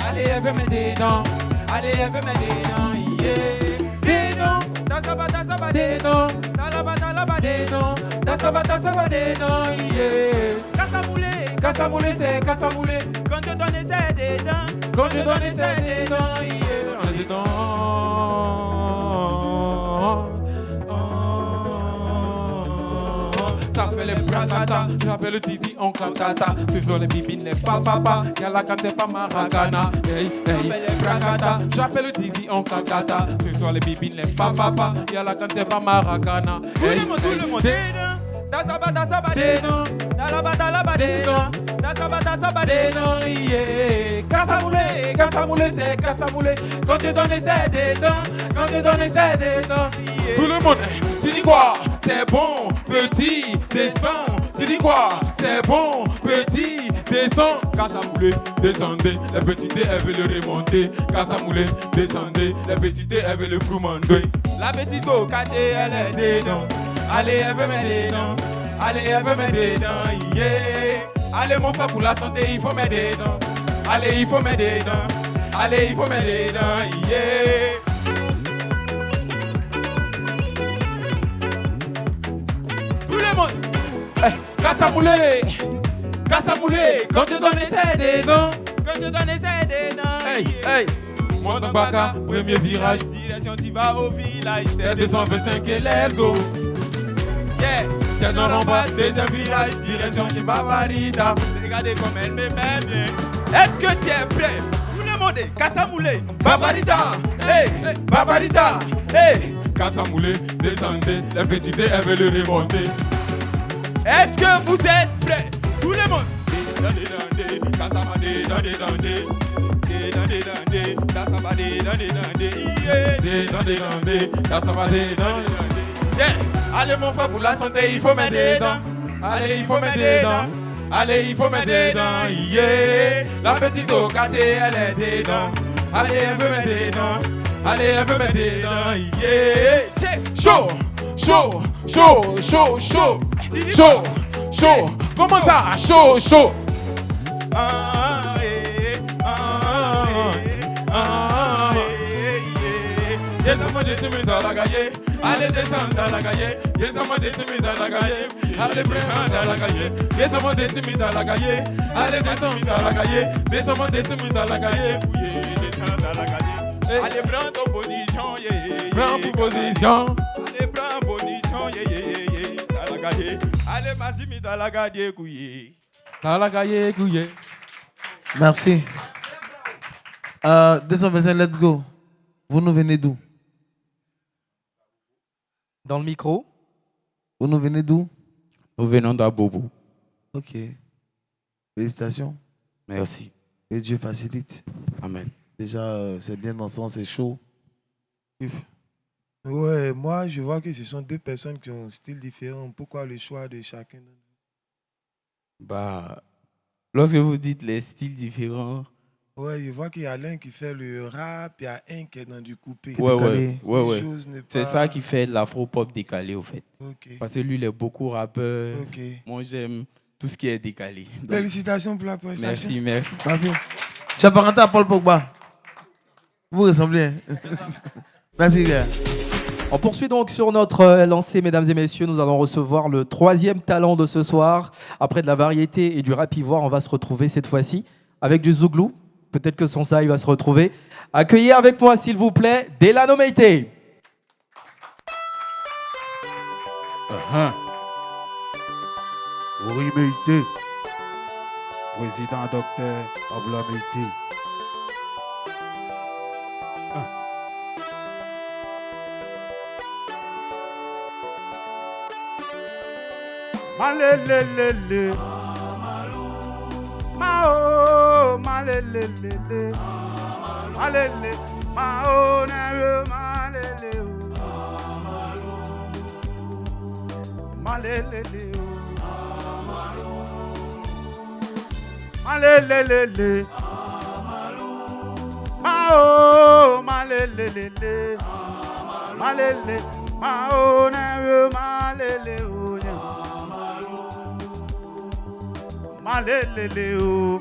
Allez, elle veut mettre des dents. Allez, elle veut mettre des dents. Yeah, des dents. Dasaba des dents. Dalaba des dents. Dasaba des dents. Yeah, Kassamoulé, c'est Kassamoulé. Quand je donne c'est des dents. Quand je donne c'est des dents. Yeah, des dents. Ça fait les bracata, j'appelle le Tizi en cantata. Ce sont les bibines, les papa, y'a la cante, c'est pas maracana. Hey, hey, les bracata, j'appelle le Tizi en cantata. Ce sont les bibines, les papa, y'a la cante, c'est pas maracana. Tout le monde, dedans. Dasabadeno, dalabadalabadeno, dasabadasabadeno, yeah. Kassamoulé, Kassamoulé, c'est Kassamoulé. Quand tu donnes c'est dedans, quand tu donnes c'est dedans, yeah. Tout le monde, tu dis quoi? C'est bon, petit, descends. Tu dis quoi? C'est bon, petit, descends. Kassamoulé, descendez, la petite elle veut le remonter. Kassamoulé, descendez, la petite elle veut le froumander. La petite au quartier, elle est dedans. Allez, elle veut mettre dedans. Allez, elle veut mettre dedans, yeah. Allez, mon frère, pour la santé, il faut mettre dedans. Allez, il faut mettre dedans. Allez, il faut mettre dedans, yeah. Tout le monde, Kassamoulé, Kassamoulé, quand tu donnes c'est dedans. Quand tu donnes c'est dedans, hey, hey. Monte en Baka, premier virage, direction, tu vas au village. C'est 225 et let's go. Yeah, c'est dans l'embarras, deuxième virage, direction Chibavarida. Regardez comme elle me met bien. Est-ce que tu es prêt? Tout le monde est Kassamoulé, Babarida, hey, Babarida, hey. Kassamoulé, descendez, la petite elle veut le remonter. Est-ce que vous êtes prêts? Tout le monde. Allez mon frère, pour la santé il faut mettre dedans. Allez il faut mettre dedans. Allez il faut mettre dedans, yeah. La petite au quartier elle est dedans. Allez elle veut mettre dedans. Allez elle veut mettre dedans, yeah. Chaud, chaud, chaud, chaud, chaud, chaud, chaud. Comment ça? Chaud, chaud. Descends-moi des semis dans la gaille. Allez descendre dans la gaille. Descends-moi des semis dans la gaille. Allez prendre dans la gaille. Descends-moi des semis dans la gaille. Allez descendre dans la gaille. Descends-moi des semis dans la gaille. Descends dans la gaille. Allez prends ton position, yeah. Prends ton position. Allez prends position, yeah. Dans la gaille. Allez vas-y dans la gaille, couillé. Dans la gaille, couillé. Merci. 225, let's go. Vous nous venez d'où? Dans le micro. Vous nous venez d'où? Nous venons d'Abobo. Ok. Félicitations. Merci. Que Dieu facilite. Amen. Déjà, c'est bien dansant, c'est chaud. Ouais, moi, je vois que ce sont deux personnes qui ont un style différent. Pourquoi le choix de chacun? Bah, lorsque vous dites les styles différents. Ouais, je vois qu'il y a l'un qui fait le rap, il y a un qui est dans du coupé. Ouais. C'est pas... ça qui fait l'afro-pop décalé, au fait. Okay. Parce que lui, il est beaucoup rappeur. Okay. Moi, j'aime tout ce qui est décalé. Donc... Félicitations pour la prestation. Merci. Merci. Tu as parenté à Paul Pogba. Vous ressemblez. Merci, gars. On poursuit donc sur notre lancée, mesdames et messieurs. Nous allons recevoir le troisième talent de ce soir. Après de la variété et du rap ivoire, on va se retrouver cette fois-ci avec du zouglou. Peut-être que son ça, il va se retrouver. Accueillez avec moi, s'il vous plaît, Delano Meite. Ori Meite, président docteur Abla Meite. Malelelele, mao, malelelele, malele, mao, nero, malele, malelele, malelelele, mao, malelelele, malele, mao, nero, malele. Malelele o,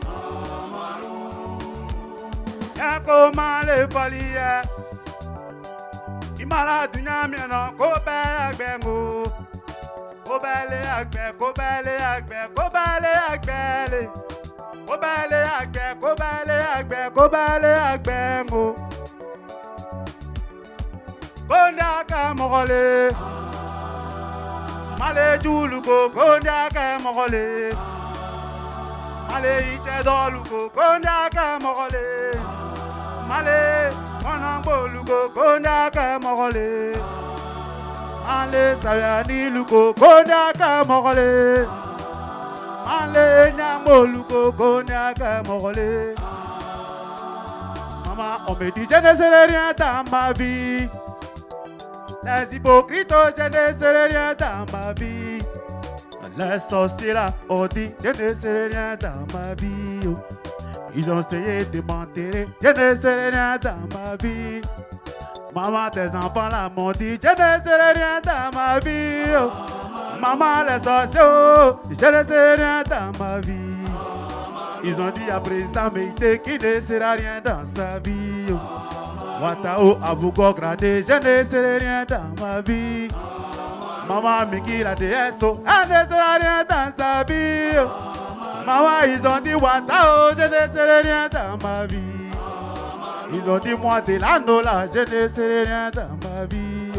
yako male palia, imala dunya miena ko be agbe ngo, ko bele agbe, ko bele agbe, ko bele agbe, ko bele agbe, ko bele agbe, ko bele agbe ngo, konda ka mogole, male julu ko konda ka mogole. Male ite dolugo konda ka mogole. Male monambolugo konda ka mogole. Ale sayani luko konya kamole. Ale nyamo luko konya kamole. Maman, on me dit je ne serai rien dans ma vie. Les hypocrites, je ne serai rien dans ma vie. Les sorciers là, on dit je ne serai rien dans ma vie. Ils ont essayé de m'enterrer, je ne serai rien dans ma vie. Maman, tes enfants là m'ont dit je ne serai rien dans ma vie. Maman, les sorciers, je ne serai rien dans ma vie. Ils ont dit à président Meïté qu'il ne sera rien dans sa vie. Watao Abougo gradé, je ne serai rien dans ma vie. Maman Miki la DSO, elle ne sera rien dans sa vie. Maman, ils ont dit Watao, je ne serai rien dans ma vie. Ils ont dit moi de l'Anola, je ne serai rien dans ma vie.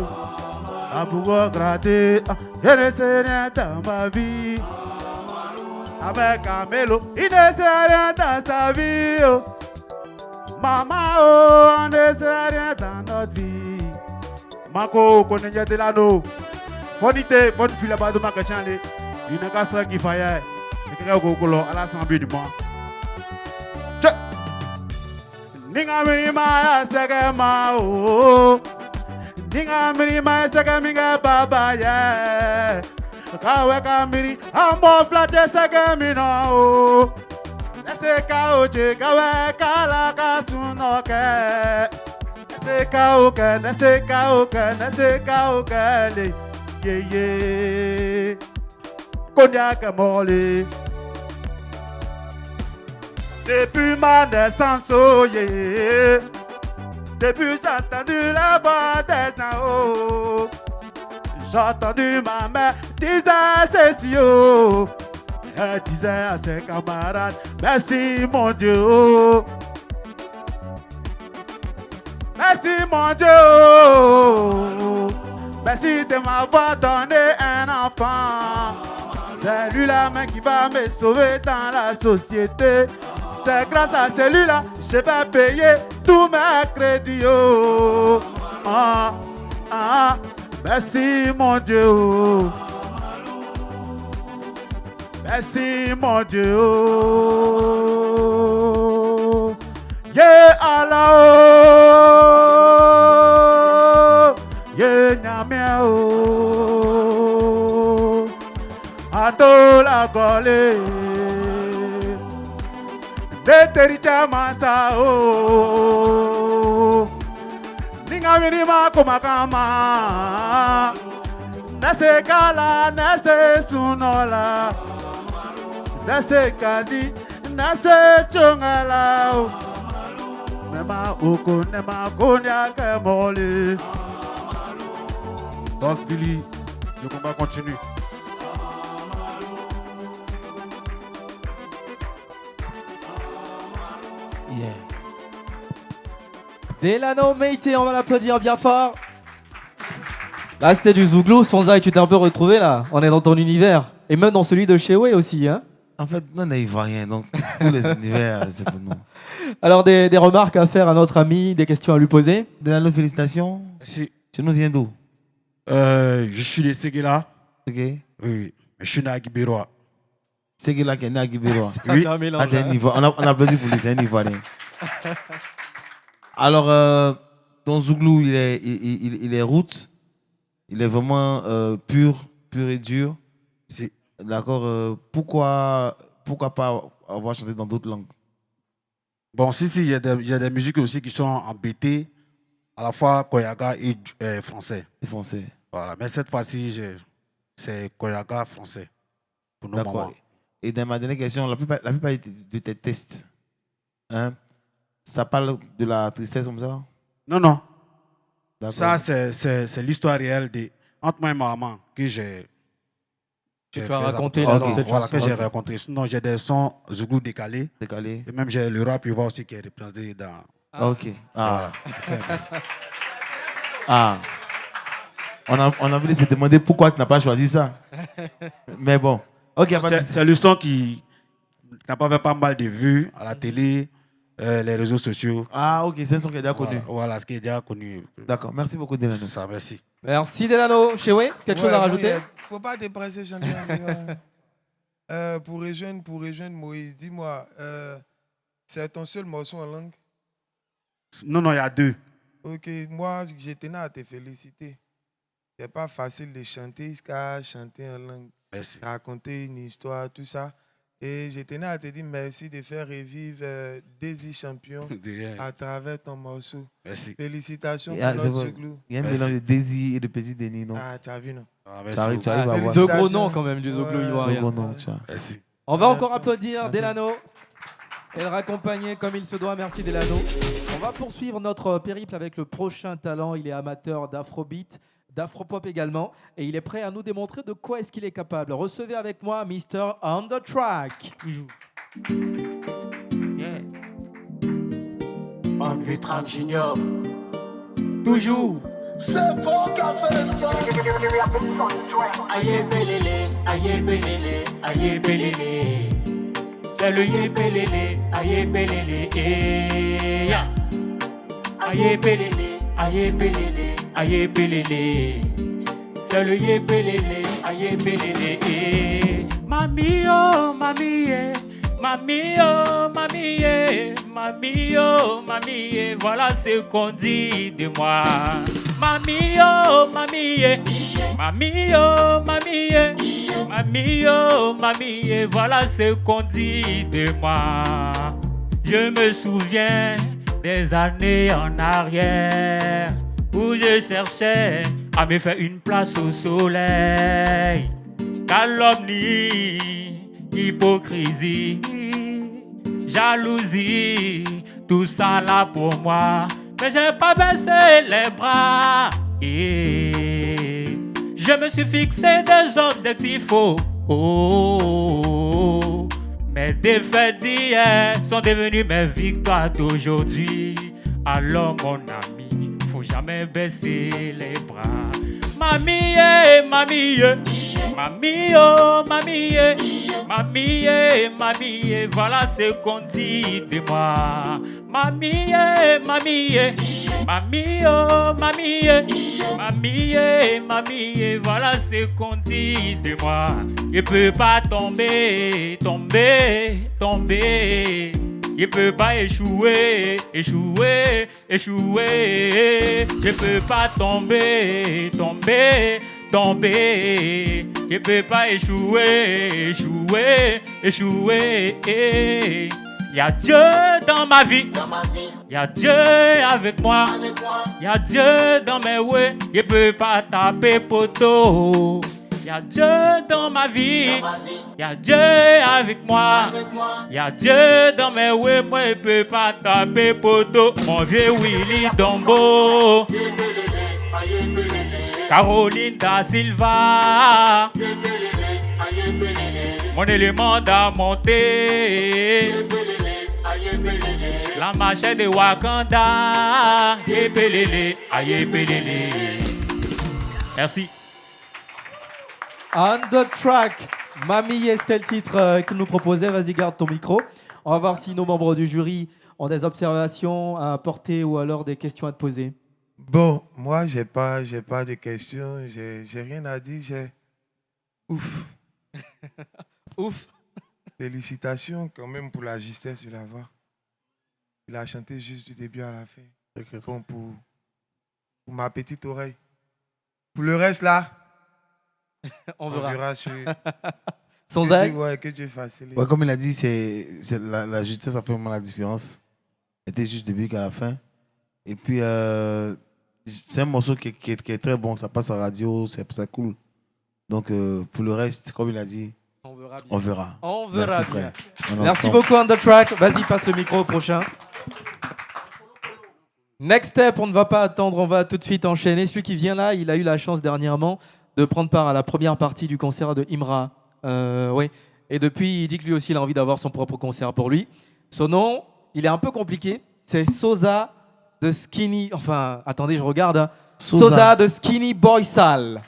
Abougo gradé, je ne serai rien dans ma vie. Avec Camelo, il ne sera rien dans sa vie. Maman, oh, on ne sera rien dans notre vie. Mako, qu'on est de l'anneau. Bonité, bonne fille là-bas de ma cachane. Il n'y a qu'à ça qui faille. Et qu'il y a au colo à la samedi du mois. Ninga mirima segema oh. Ninga mirima segeminga baba yeah. Kawe kamiri amo flate segemino oh. Nese ka oje kawe kala kasunoke. Nese ka oke, nese ka oke, nese ka oke le ye ye. Konya kamole. Depuis ma naissance, oh yeah. Depuis j'ai entendu la voix des oh. J'ai entendu ma mère disait ceci, oh. Elle disait à ses camarades, merci mon Dieu, oh. Merci mon Dieu, oh. Merci de m'avoir donné un enfant. C'est lui-là même qui va me sauver dans la société. C'est grâce à celui-là, je vais payer tous mes crédits. Oh. Ah, ah, merci mon Dieu. Oh. Merci mon Dieu. Oh. Yeah, Allah. Oh. Yeah, Nyamia. Oh. Atola Gole. Deterita masa oh. Ninga mirima komakama. Nase kala, nase sunola. Nase kazi, nase chungala. Nema oko, nema konya kemoli. Danse Billy, le combat continue. Yeah. Delano Meïté, on va l'applaudir bien fort. Là, c'était du Zouglou. Sonza, tu t'es un peu retrouvé là. On est dans ton univers. Et même dans celui de Shewe aussi. Hein. En fait, nous, on est ivoiriens. Donc, tous les univers, c'est pour nous. Alors, des remarques à faire à notre ami, des questions à lui poser. Delano, félicitations. Merci. Tu nous viens d'où? Je suis de Séguéla. Ok. Oui. Je suis né à Guibérois. Séguéla qui est né à Guibérois. Oui. C'est un mélange. On applaudit pour lui, c'est un Ivoirien. Alors, ton Zouglou, il est route. Il est vraiment pur et dur. D'accord. Pourquoi pas avoir chanté dans d'autres langues? Bon, il y a des musiques aussi qui sont en BT, à la fois Koyaga et français. Et français. Voilà. Mais cette fois-ci, c'est Koyaga français. Pour nos mamans. Et dans ma dernière question, la plupart de tes tests, hein, ça parle de la tristesse comme ça? Non, non. Ça, c'est l'histoire réelle entre moi et ma maman que j'ai. Que tu as raconté dans cette voilà, chanson. que j'ai raconté. Sinon, j'ai des sons Zouglou décalés. Décalés. Et même j'ai le rap Ivoire aussi qui est représenté dans. Ah, ok. Ah. Ah. On a envie de se demander pourquoi tu n'as pas choisi ça. Mais bon. Ok, c'est le son qui n'a pas fait pas mal de vues à la télé. les réseaux sociaux. Ah, ok, c'est un son qui est déjà connu. Voilà, ce qui est déjà connu. D'accord, merci beaucoup, Delano. Ça, merci. Merci Delano. Chewe, quelque chose à rajouter? Faut pas te presser, Jean. Pour rejoindre Moïse, dis-moi, c'est ton seul morceau en langue? Non, il y a 2. Ok, moi, je tenais à te féliciter. C'est pas facile de chanter, chanter en langue. Merci. Raconter une histoire, tout ça. Et je tenais à te dire merci de faire revivre Desi Champion à travers ton morceau. Merci. Félicitations Ah, pour notre Zouglou. Il y a un mélange de Desi et de Petit Denis, non? Ah, tu as vu, non? Tu arrives à voir. Deux gros noms quand même du Zouglou ivoirien. Deux gros noms, tu vois. Merci. On va encore applaudir Delano et le raccompagner comme il se doit. Merci Delano. On va poursuivre notre périple avec le prochain talent. Il est amateur d'afrobeat, d'afropop également, et il est prêt à nous démontrer de quoi est-ce qu'il est capable. Recevez avec moi Mr. On The Track. On the Track Junior. Toujours. C'est bon qu'a fait ça. Aïe belélé, aïe belélé, aïe belélé. C'est le yébélélé, aïe belélé. Aïe belélé, aïe belélé, aïe belélé. C'est le yébélélé, aïe belélé. Mamie oh, mamie, mamie oh, mamie, mamie oh, mamie, voilà ce qu'on dit de moi. Mamie oh, mamie, mamie oh, mamie, mamie oh, mamie, voilà ce qu'on dit de moi. Je me souviens des années en arrière où je cherchais à me faire une place au soleil. Calomnie, hypocrisie, jalousie, tout ça là pour moi. Mais j'ai pas baissé les bras et je me suis fixé des objectifs. Mes défaites d'hier sont devenues mes victoires d'aujourd'hui. Alors mon ami, faut jamais baisser les bras. Mamie, mamie, mamie, oh, mamie, mamie, mamie, voilà ce qu'on dit de moi. Mamie, mamie, mamie, oh, mamie, mamie, mamie, voilà ce qu'on dit de moi. Je peux pas tomber, tomber, tomber. Je peux pas échouer, échouer, échouer. Je peux pas tomber, tomber, tomber. Je peux pas échouer, échouer, échouer. Il y a Dieu dans ma vie, il y a Dieu avec moi, il y a Dieu dans mes ouais. Je peux pas taper poteau. Il y a Dieu dans ma vie, il y a Dieu avec moi, il y a Dieu dans mes ouais, moi je peux pas taper poteau. Mon vieux Willy Dombo, Caroline da Silva, mon élément d'a monté, la machette de Wakanda, yébélélé, ayébélélé. Merci. On The Track, Mamie, c'était le titre que nous proposait. Vas-y, garde ton micro. On va voir si nos membres du jury ont des observations à apporter ou alors des questions à te poser. Bon, moi, j'ai pas de questions. J'ai rien à dire. Ouf. Ouf. Félicitations quand même pour la justesse de la voix. Il a chanté juste du début à la fin. Bon, pour ma petite oreille. Pour le reste, là, on verra sur... Sans elle. Ouais, que Dieu facilite. Ouais, comme il a dit, c'est la justesse a fait vraiment la différence. C'était juste du début qu'à la fin. Et puis, c'est un morceau qui est très bon. Ça passe à la radio, c'est cool. Donc, pour le reste, comme il a dit, on verra bien. On verra Merci, bien. frère. Merci beaucoup, On The Track. Vas-y, passe le micro au prochain. Next step, on ne va pas attendre, on va tout de suite enchaîner. Celui qui vient là, il a eu la chance dernièrement de prendre part à la première partie du concert de Imra. Oui. Et depuis, il dit que lui aussi, il a envie d'avoir son propre concert pour lui. Son nom, il est un peu compliqué. C'est Sosa de Skinny... Enfin, attendez, je regarde. Hein. Sosa de Skinny Boy Sal.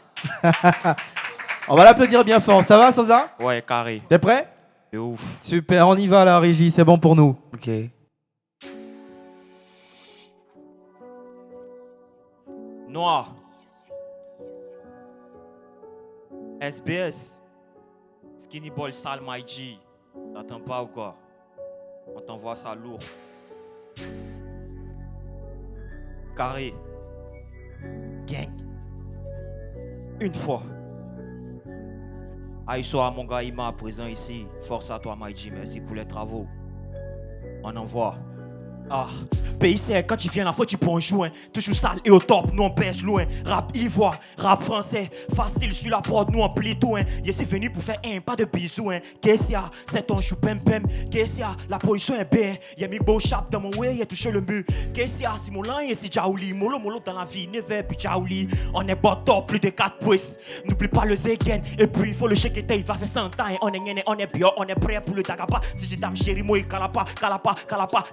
On va l'applaudir bien fort. Ça va, Sosa? Ouais, carré. T'es prêt? C'est ouf. Super, on y va, la régie. C'est bon pour nous. Ok. Noir. SBS. Skinny Ball Sale My G. T'attends pas ou quoi? On t'envoie ça lourd. Carré. Gang. Une fois. Aïsso à mon gars Ima présent ici. Force à toi My G. Merci pour les travaux. On envoie. Ah, pays c'est quand tu viens la fois tu prends un joint. Toujours sale et au top, nous on pèse loin. Rap ivoire, rap français. Facile sur la prod, nous on plie tout hein. Y'a c'est venu pour faire un, pas de bisous hein. Qu'est-ce y'a, c'est ton chou pem pem. Qu'est-ce y'a, la position est bien. Y'a mis beau chap dans mon way, y'a touché le mur. Qu'est-ce y'a, si mon lan y'a si Jaouli. Molo molo dans la vie, never puis Jaouli. On est bon top, plus de 4 pouces. N'oublie pas le Zegen. Et puis il faut le shake il va faire 100 ans. On est gagné, on est bien, on est prêt pour le Dagaba. Si j'ai dame chérie, moi calapa,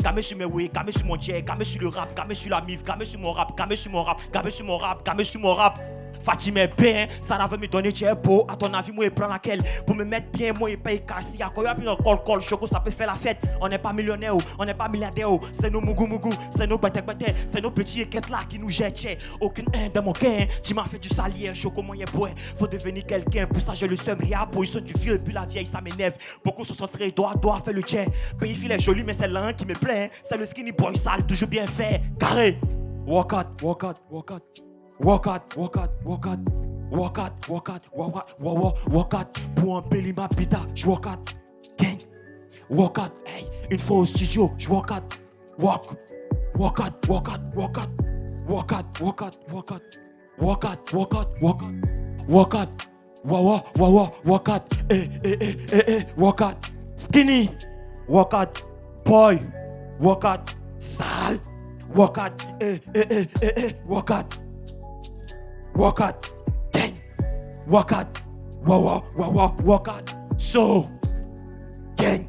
game sur mes way, game sur mon jet, game sur le rap, game sur la mif, game sur mon rap, game sur mon rap, game sur mon rap, game sur mon rap. Fatima est bien, ça va me donner cher beau. À ton avis, moi, je prends laquelle? Pour me mettre bien, moi, je paye casse. Y'a quoi, y'a plus un col, choco, ça peut faire la fête. On n'est pas millionnaire, on n'est pas milliardaire. C'est nos mougou, c'est nos bêtes, c'est nos petits équettes là qui nous jettent. Aucune haine de mon gain. Tu m'as fait du salier, choco, moi, boy. Faut devenir quelqu'un, pour ça, je le seum. Ria, position du vieux, puis la vieille, ça m'énerve. Beaucoup se sont très doigt faire le jet. Pays fil est joli, mais c'est l'un qui me plaît. C'est le skinny boy sale, toujours bien fait. Carré. Walk out. Walk out, pour un belly ma pita, je walk out, gang, walk out, hey, une fois au studio, je walk out, walk out, walk out, skinny, walk out, boy, walk out, sale, walk out, walk out. Walk out, gang, walk out, walk out, so, gang.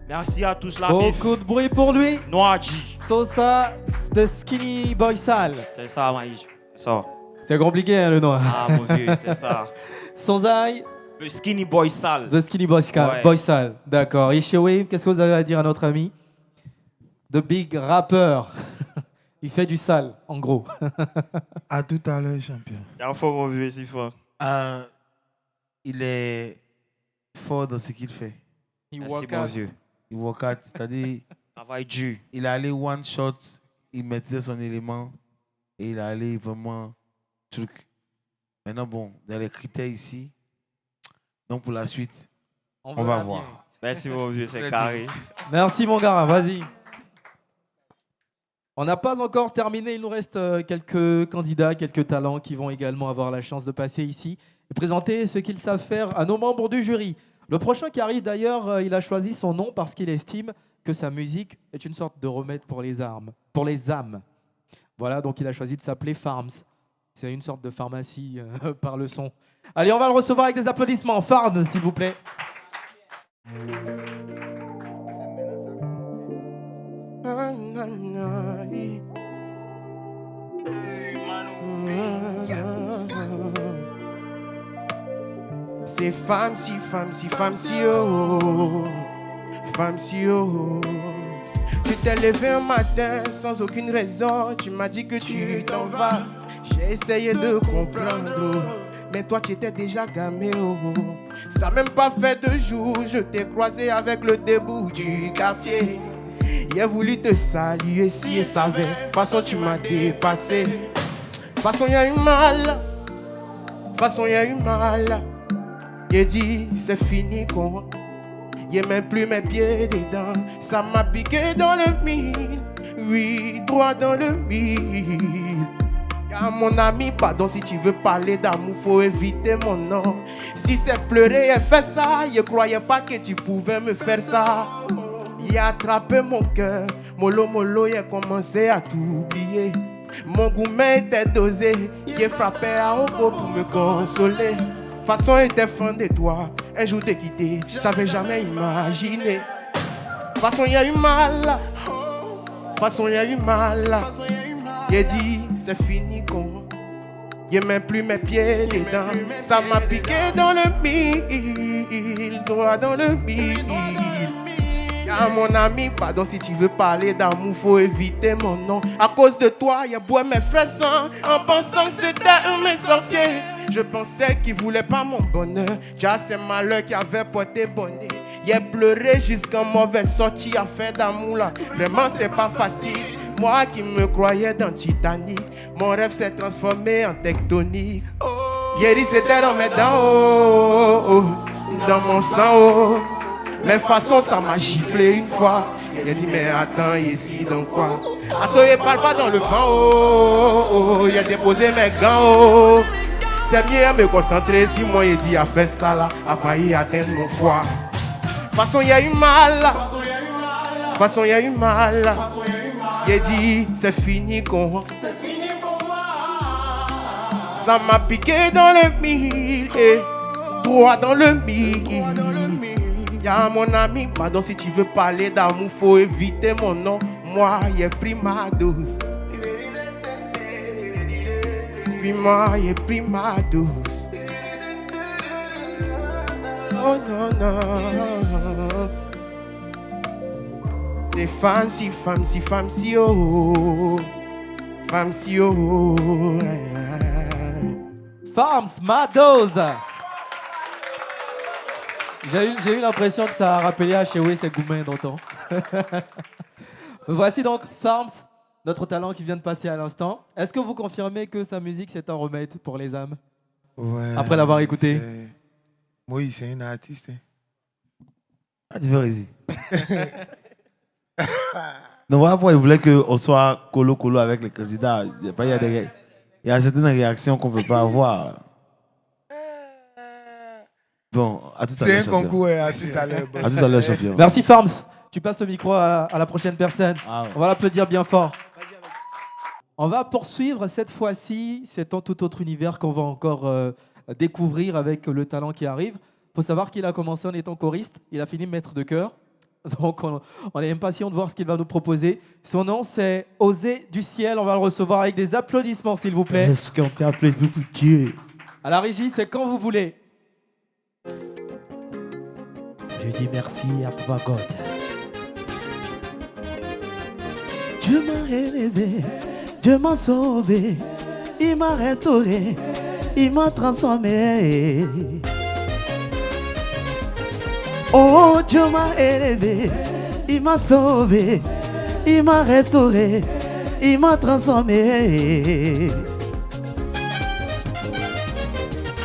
Merci à tous là. Beaucoup de bruit pour lui. Noaji. Sosa de Skinny Boy Sale. C'est ça, Maïs. C'est ça. C'est compliqué hein, le nom. Ah mon vieux, c'est ça. Sosai. The Skinny Boy Sale. The Skinny Boy Sale. Ouais. Boy Sale. D'accord. Ishe Wave, qu'est-ce que vous avez à dire à notre ami? The Big Rapper. Il fait du sale, en gros. À tout à l'heure, champion. Il y a un fort mon vieux, c'est fort. Il est fort dans ce qu'il fait. Merci mon vieux. Il work out, c'est-à-dire travail dur. Il est allé one shot, il maîtrisait son élément et il est allé vraiment truc. Maintenant bon, dans les critères ici, donc pour la suite, on va voir. Merci mon vieux, c'est carré. Merci mon gars, vas-y. On n'a pas encore terminé, il nous reste quelques candidats, quelques talents qui vont également avoir la chance de passer ici et présenter ce qu'ils savent faire à nos membres du jury. Le prochain qui arrive d'ailleurs, il a choisi son nom parce qu'il estime que sa musique est une sorte de remède pour les âmes. Voilà, donc il a choisi de s'appeler Farms. C'est une sorte de pharmacie par le son. Allez, on va le recevoir avec des applaudissements. Farms, s'il vous plaît. C'est femme si, oh. Femme si, oh. Tu t'es levé un matin sans aucune raison. Tu m'as dit que tu t'en vas. J'ai essayé de comprendre, oh. Mais toi tu étais déjà gamé, oh. Ça n'a même pas fait 2 jours. Je t'ai croisé avec le debout du quartier. J'ai voulu te saluer si et savais. De toute façon tu m'as dépassé. De toute façon il y a eu mal. J'ai dit c'est fini quoi. J'ai même plus mes pieds dedans. Ça m'a piqué dans le mille. Oui, droit dans le mille. Y'a mon ami, pardon si tu veux parler d'amour, faut éviter mon nom. Si c'est pleurer et faire ça, je croyais pas que tu pouvais me faire ça. Il a attrapé mon cœur, mollo, il a commencé à t'oublier. Mon gourmet était dosé, il frappé à haut pour me consoler. Façon était fan de toi, un jour t'es quitté, j'avais jamais imaginé. Façon y a eu mal, j'ai dit c'est fini con. J'ai même plus mes pieds dedans, ça m'a piqué dans le mille, droit dans le mille. Y'a mon ami, pardon si tu veux parler d'amour, faut éviter mon nom. À cause de toi, y'a bois mes frères sang, en pensant que c'était eux mes sorciers. Je pensais qu'ils voulaient pas mon bonheur. Déjà c'est malheur qui avait porté bonheur. Y'a pleuré jusqu'en mauvaise sortie à faire d'amour là. Vraiment c'est pas facile. Moi qui me croyais dans Titanic, mon rêve s'est transformé en tectonique. Yeri c'était dans mes dents, oh, oh, dans mon sang, oh. Mais façon ça m'a giflé une fois. Il a dit mais attends ici donc quoi? Assoyez parle pas dans le vent, oh, oh, oh. Il a déposé mes gants, oh. C'est mieux à me concentrer si moi il dit a fait ça là, a failli atteindre mon foie. Façon il y a eu mal, façon il y a eu mal. Il dit c'est fini con. Ça m'a piqué dans le mille, droit dans le mille. Y'a mon ami, pardon si tu veux parler d'amour, faut éviter mon nom. Moi, j'ai pris ma dose. Oui, moi, j'ai pris ma dose. Oh non, non. C'est femme si, femme si, femme si, oh. Femme si, oh. Farms, ma dose. J'ai eu l'impression que ça a rappelé à Chewe ses goumins d'antan. Voici donc Farms, notre talent qui vient de passer à l'instant. Est-ce que vous confirmez que sa musique c'est un remède pour les âmes? Ouais. Après l'avoir écouté. Oui, c'est un artiste. Ah, tu veux résister. Non, voilà pourquoi il voulait qu'on soit colo-colo avec les candidats. Il y a certaines réactions qu'on ne peut pas avoir. Bon, à tout à l'heure. C'est un concours, à tout à l'heure. À tout à l'heure, champion. Merci Farms. Tu passes le micro à la prochaine personne. Ah ouais. On va l'applaudir bien fort. On va poursuivre cette fois-ci. C'est un tout autre univers qu'on va encore découvrir avec le talent qui arrive. Il faut savoir qu'il a commencé en étant choriste. Il a fini maître de chœur. Donc on est impatient de voir ce qu'il va nous proposer. Son nom c'est Osé du ciel. On va le recevoir avec des applaudissements s'il vous plaît. Est-ce qu'on peut appeler beaucoup Dieu? À la régie, c'est quand vous voulez. Je dis merci à Papa God. Dieu m'a élevé, Dieu m'a sauvé, il m'a restauré, il m'a transformé. Oh, Dieu m'a élevé, il m'a sauvé, il m'a restauré, il m'a transformé.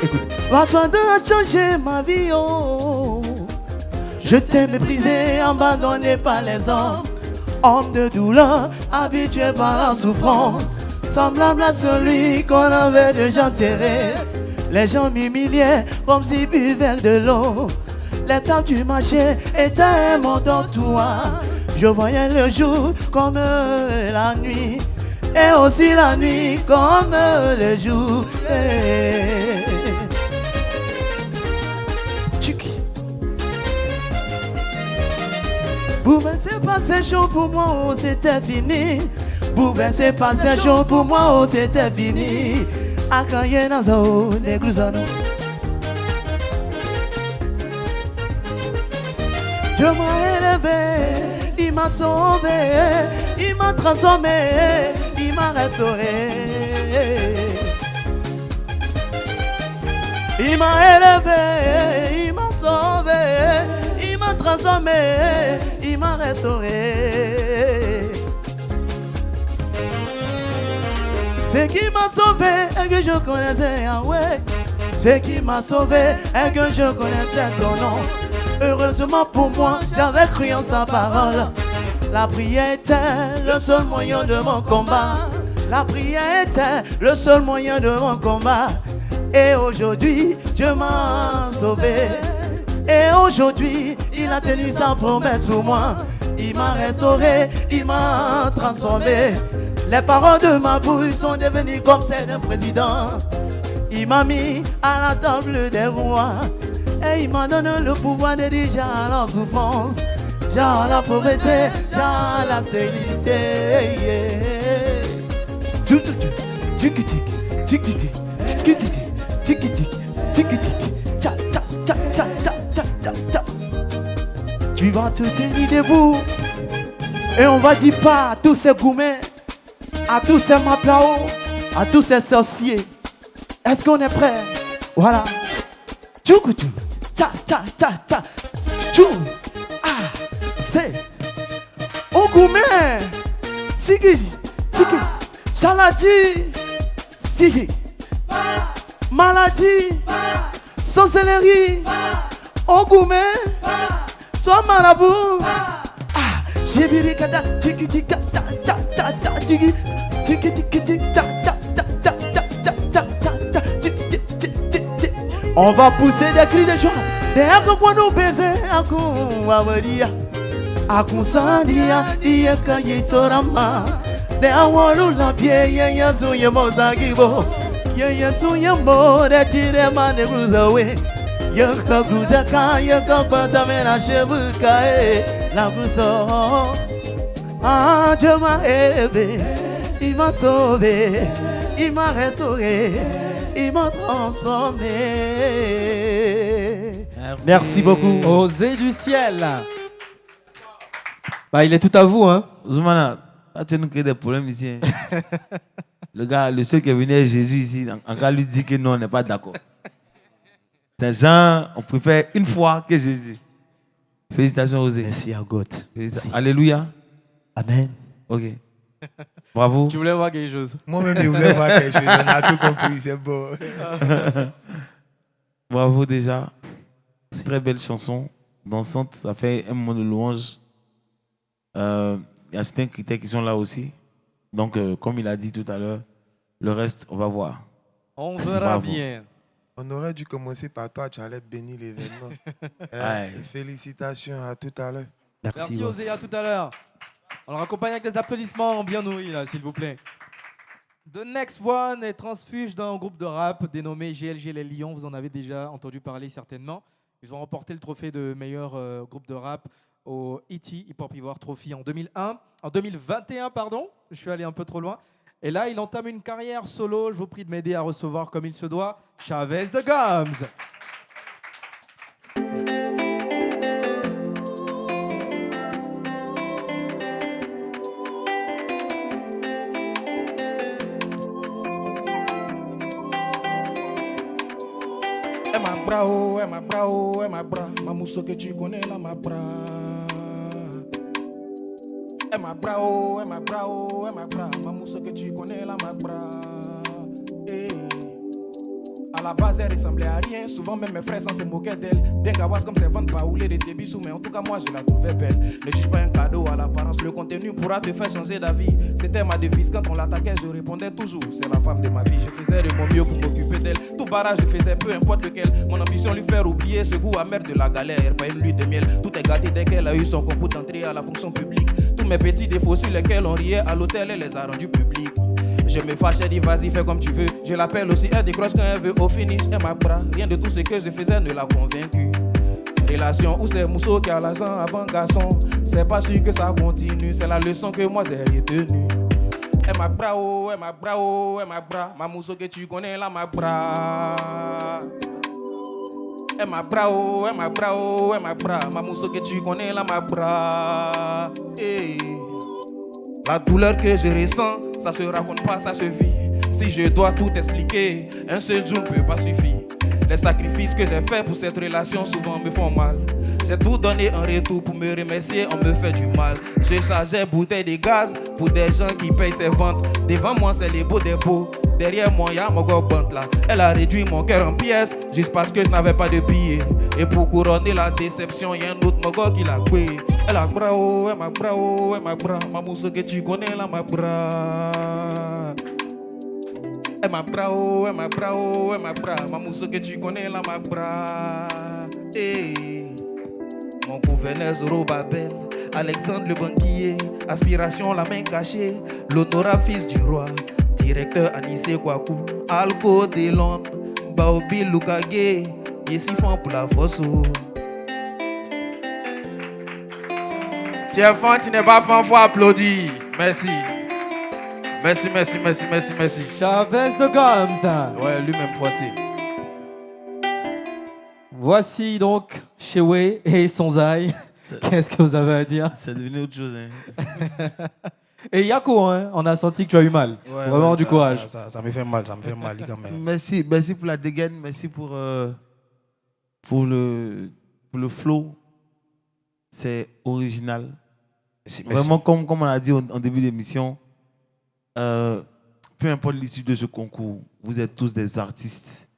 Écoute, toi de changer ma vie, oh. Je t'ai méprisé, abandonné par les hommes. Homme de douleur, habitué par la souffrance. Semblable à celui qu'on avait déjà enterré. Les gens m'humiliaient comme s'ils buvaient de l'eau. L'étape du marché était un monde en toi. Je voyais le jour comme la nuit. Et aussi la nuit comme le jour. Bouvin c'est passé chaud pour moi, oh c'était fini. Bouvin c'est passé chaud pour moi, oh c'était fini. Akaye nazo negruzano. Dieu m'a élevé, il m'a sauvé, il m'a transformé, il m'a restauré. Il m'a élevé, il m'a sauvé, il m'a transformé, il m'a restauré. Ce qui m'a sauvé et que je connaissais Yahweh. Ce qui m'a sauvé et que je connaissais son nom. Heureusement pour moi, j'avais cru en sa parole. La prière était le seul moyen de mon combat. La prière était le seul moyen de mon combat. Et aujourd'hui, Dieu m'a sauvé. Et aujourd'hui, il a tenu sa promesse pour moi. Il m'a restauré, il m'a transformé. Les paroles de ma bouche sont devenues comme celles d'un président. Il m'a mis à la table des rois. Et il m'a donné le pouvoir de dire j'ai la souffrance, j'ai la pauvreté, j'ai la stérilité. tu vas te tenir debout. Et on va dire pas à tous ces gourmets, à tous ces maplao, à tous ces sorciers. Est-ce qu'on est prêt? Voilà. Tchoukou-tchou, tcha tcha tcha tcha, tchou. Ah, c'est. On gourmet. Sigi, sigi, chaladi, sigi, maladie, sorcellerie, on gourmet, soit marabout. Ah, jibiri kata, tiki tika ta ta ta ta tiki, tiki tiki tiki ta ta ta ta ta ta ta ta ta. On va pousser des cris de joie, des accords pour nous baiser, à qu'on va me dire. Akusandia dia kayitorama de awalu la pie ya zuye mozagibo ya zuye mo de tire mane bruzawe ya ka bruza ka ya ka pata mena shebuka la bruzo ah Dieu m'a élevé, il m'a sauvé, il m'a restauré, il m'a transformé. Merci beaucoup. Osez du ciel. Bah, il est tout à vous, hein. Zoumana, tu nous crées des problèmes ici. Hein. Le gars, le seul qui est venu est Jésus ici. En cas, lui dit que non, on n'est pas d'accord. Ces gens, on préfère une fois que Jésus. Félicitations, Osé. Merci à God. Alléluia. Amen. Ok. Bravo. Tu voulais voir quelque chose? Moi-même, je voulais voir quelque chose. On a tout compris, c'est bon. Bravo déjà. Très belle chanson. Dansante, ça fait un moment de louange. Il y a certains critères qui sont là aussi. Donc, comme il a dit tout à l'heure, le reste, on va voir. On verra bien. On aurait dû commencer par toi, tu allais bénir l'événement. Félicitations, à tout à l'heure. Merci Osé, à tout à l'heure. On le raccompagne avec des applaudissements bien nourris, là, s'il vous plaît. The next one est transfuge d'un groupe de rap dénommé GLG Les Lions. Vous en avez déjà entendu parler certainement. Ils ont remporté le trophée de meilleur groupe de rap au E.T. Hip Hop Ivoire Trophy en 2021, pardon. Je suis allé un peu trop loin. Et là, il entame une carrière solo. Je vous prie de m'aider à recevoir comme il se doit Chavez de Gums. Ma bra, oh, ma bra, oh, ma bra, ma mousso que tu connais là, ma bra. Ma bra, oh, ma bra, oh, ma bra, ma mousso que tu connais là, ma bra. Hey. À la base, elle ressemblait à rien. Souvent, même mes frères s'en se moquaient d'elle. Bien qu'avoir comme servante, pas rouler des bisous, mais en tout cas, moi, je la trouvais belle. Ne juge pas un cadeau à l'apparence, le contenu pourra te faire changer d'avis. C'était ma devise, quand on l'attaquait, je répondais toujours. C'est la femme de ma vie, je faisais de mon mieux pour m'occuper d'elle. Tout barrage, je faisais peu importe lequel. Mon ambition, lui faire oublier ce goût amer de la galère. Pas une nuit de miel, tout est gâté dès qu'elle a eu son concours d'entrée à la fonction publique. Tous mes petits défauts sur lesquels on riait à l'hôtel, elle les a rendus publics. Je me fâche, elle dit vas-y, fais comme tu veux. Je l'appelle aussi, elle décroche quand elle veut. Au finish, elle m'appra. Rien de tout ce que je faisais ne l'a convaincu. Relation où c'est Mousseau qui a l'argent avant garçon. C'est pas sûr que ça continue. C'est la leçon que moi j'ai retenue. Elle m'a bra, oh, elle m'a bra, oh, elle m'a bra. Ma Mousseau que tu connais là, ma bra. Elle m'a bra, oh, elle m'a bra, oh, elle m'a bra. Ma Mousseau que tu connais là, ma bra. Hey. La douleur que je ressens, ça se raconte pas, ça se vit. Si je dois tout expliquer, un seul jour ne peut pas suffire. Les sacrifices que j'ai faits pour cette relation souvent me font mal. J'ai tout donné en retour pour me remercier, on me fait du mal. Je chargeais bouteilles de gaz pour des gens qui payent ses ventes. Devant moi c'est les beaux des beaux, derrière moi y'a mon gobante là. Elle a réduit mon cœur en pièces, juste parce que je n'avais pas de billets. Et pour couronner la déception, y'a un autre mogo qui l'a coué. Elle a bra, oh, elle m'a bra, oh, elle m'a bra. Ma mousse que tu connais là, ma bra. Elle m'a bra, oh, elle m'a bra, oh, elle m'a bra. Ma mousse que tu connais là, ma bra. Hey. Mon gouverneur Zoro Babel, Alexandre le banquier, aspiration la main cachée, l'honorable fils du roi, directeur Anissé Kwaku, Alco Delon, Baobi Lukage, Yesifan pour la Fosso. Tu es fan, tu n'es pas fan, faut applaudir. Merci. Merci, merci, merci, merci, merci. Chavez de Gums. Ouais, lui-même, voici. Voici donc Chewe et Sonzai Qu'est-ce que vous avez à dire? C'est devenu autre chose. Hein. Et Yako, hein, on a senti que tu as eu mal. Vraiment du courage. Ça me fait mal, quand même. Merci pour la dégaine, merci pour le flow. C'est original. Merci. Vraiment, comme on a dit en début d'émission, peu importe l'issue de ce concours, vous êtes tous des artistes.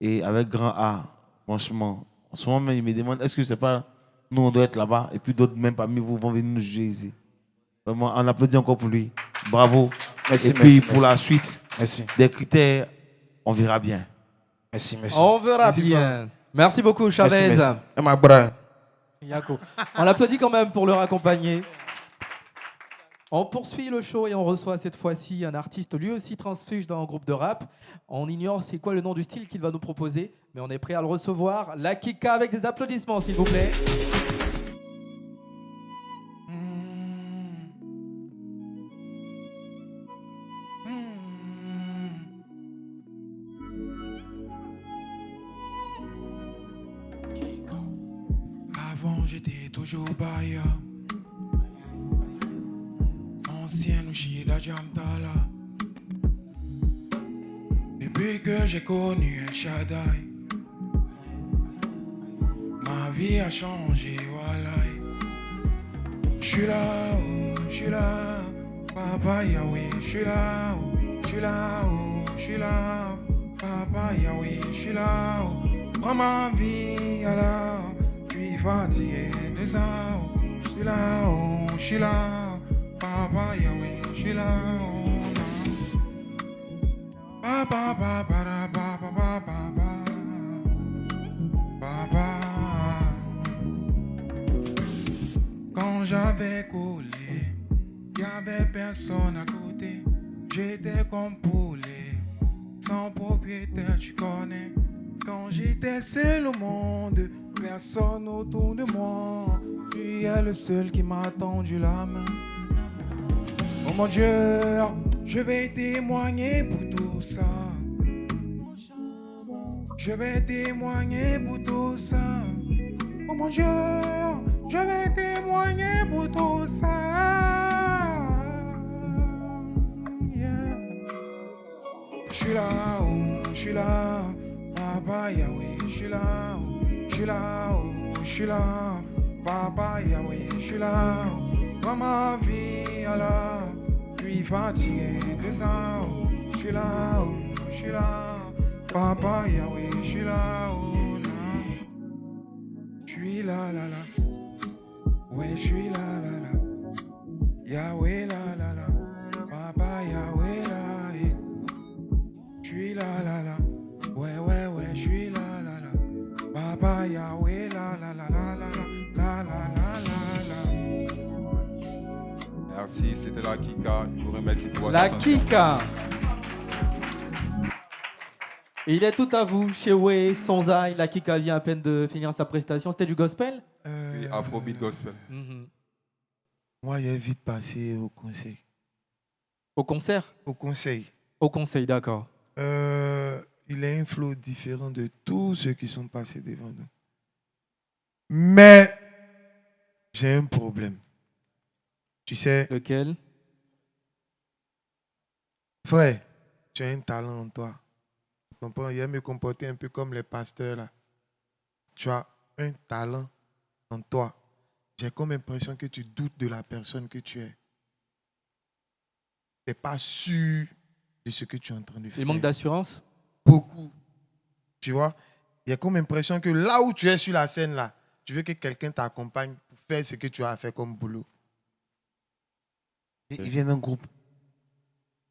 Et avec grand A, franchement, en ce moment, ils me demandent est-ce que c'est pas nous, on doit être là-bas, et puis d'autres, même parmi vous, vont venir nous juger ici. Vraiment, on applaudit encore pour lui. Bravo. Merci, et puis merci, pour la suite, des critères, on verra bien. Merci. On verra bien. Merci beaucoup, Chavez. Et ma bras. Yako. On l'applaudit quand même pour le raccompagner. On poursuit le show et on reçoit cette fois-ci un artiste lui aussi transfuge dans un groupe de rap. On ignore c'est quoi le nom du style qu'il va nous proposer, mais on est prêt à le recevoir. La Kika avec des applaudissements s'il vous plaît. Avant j'étais toujours bailleur. Ancien ou chier la jamtala. Depuis que j'ai connu El Shaddai, ma vie a changé, voilà. J'suis là, Papa Yahweh, j'suis là, Papa Yahweh, j'suis là, prends ma vie à la. J'suis fatigué de ça, j'suis là, Papa Yahweh, j'suis là, Papa, papa, papa, papa. Quand j'avais collé, y'avait personne à côté, j'étais comme poulet, sans propriétaire, tu connais. Quand j'étais seul au monde, personne autour de moi, tu es le seul qui m'a tendu la main. Oh mon Dieu, je vais témoigner pour tout ça. Je vais témoigner pour tout ça. Oh mon Dieu, je vais témoigner pour tout ça. Yeah. Je suis là, Papa Yahweh, je suis là, Papa Yahweh, je suis là. Dans ma vie, alors, je suis fatigué de ça. Je suis là, Papa Yahweh, je suis là, oh là. Je suis là, ouais, je suis là, Yahweh, là, Papa Yahweh, là, je suis là, ouais, je suis là, Papa Yahweh, là. Merci, c'était la Kika. Je vous remercie pour votre La attention. Kika. Il est tout à vous, chez Way, Sonzai. La Kika vient à peine de finir sa prestation. C'était du gospel? Oui, Afrobeat Gospel. Moi, il est vite passé au conseil. Au concert? Au conseil. Au conseil, d'accord. Il a un flow différent de tous ceux qui sont passés devant nous. Mais j'ai un problème. Tu sais. Lequel? Frère, tu as un talent en toi. Tu comprends? Il aime me comporter un peu comme les pasteurs là. Tu as un talent en toi. J'ai comme l'impression que tu doutes de la personne que tu es. Tu n'es pas sûr de ce que tu es en train de faire. Il manque d'assurance? Beaucoup. Tu vois? Il y a comme l'impression que là où tu es sur la scène là, tu veux que quelqu'un t'accompagne pour faire ce que tu as à faire comme boulot. Il vient d'un groupe.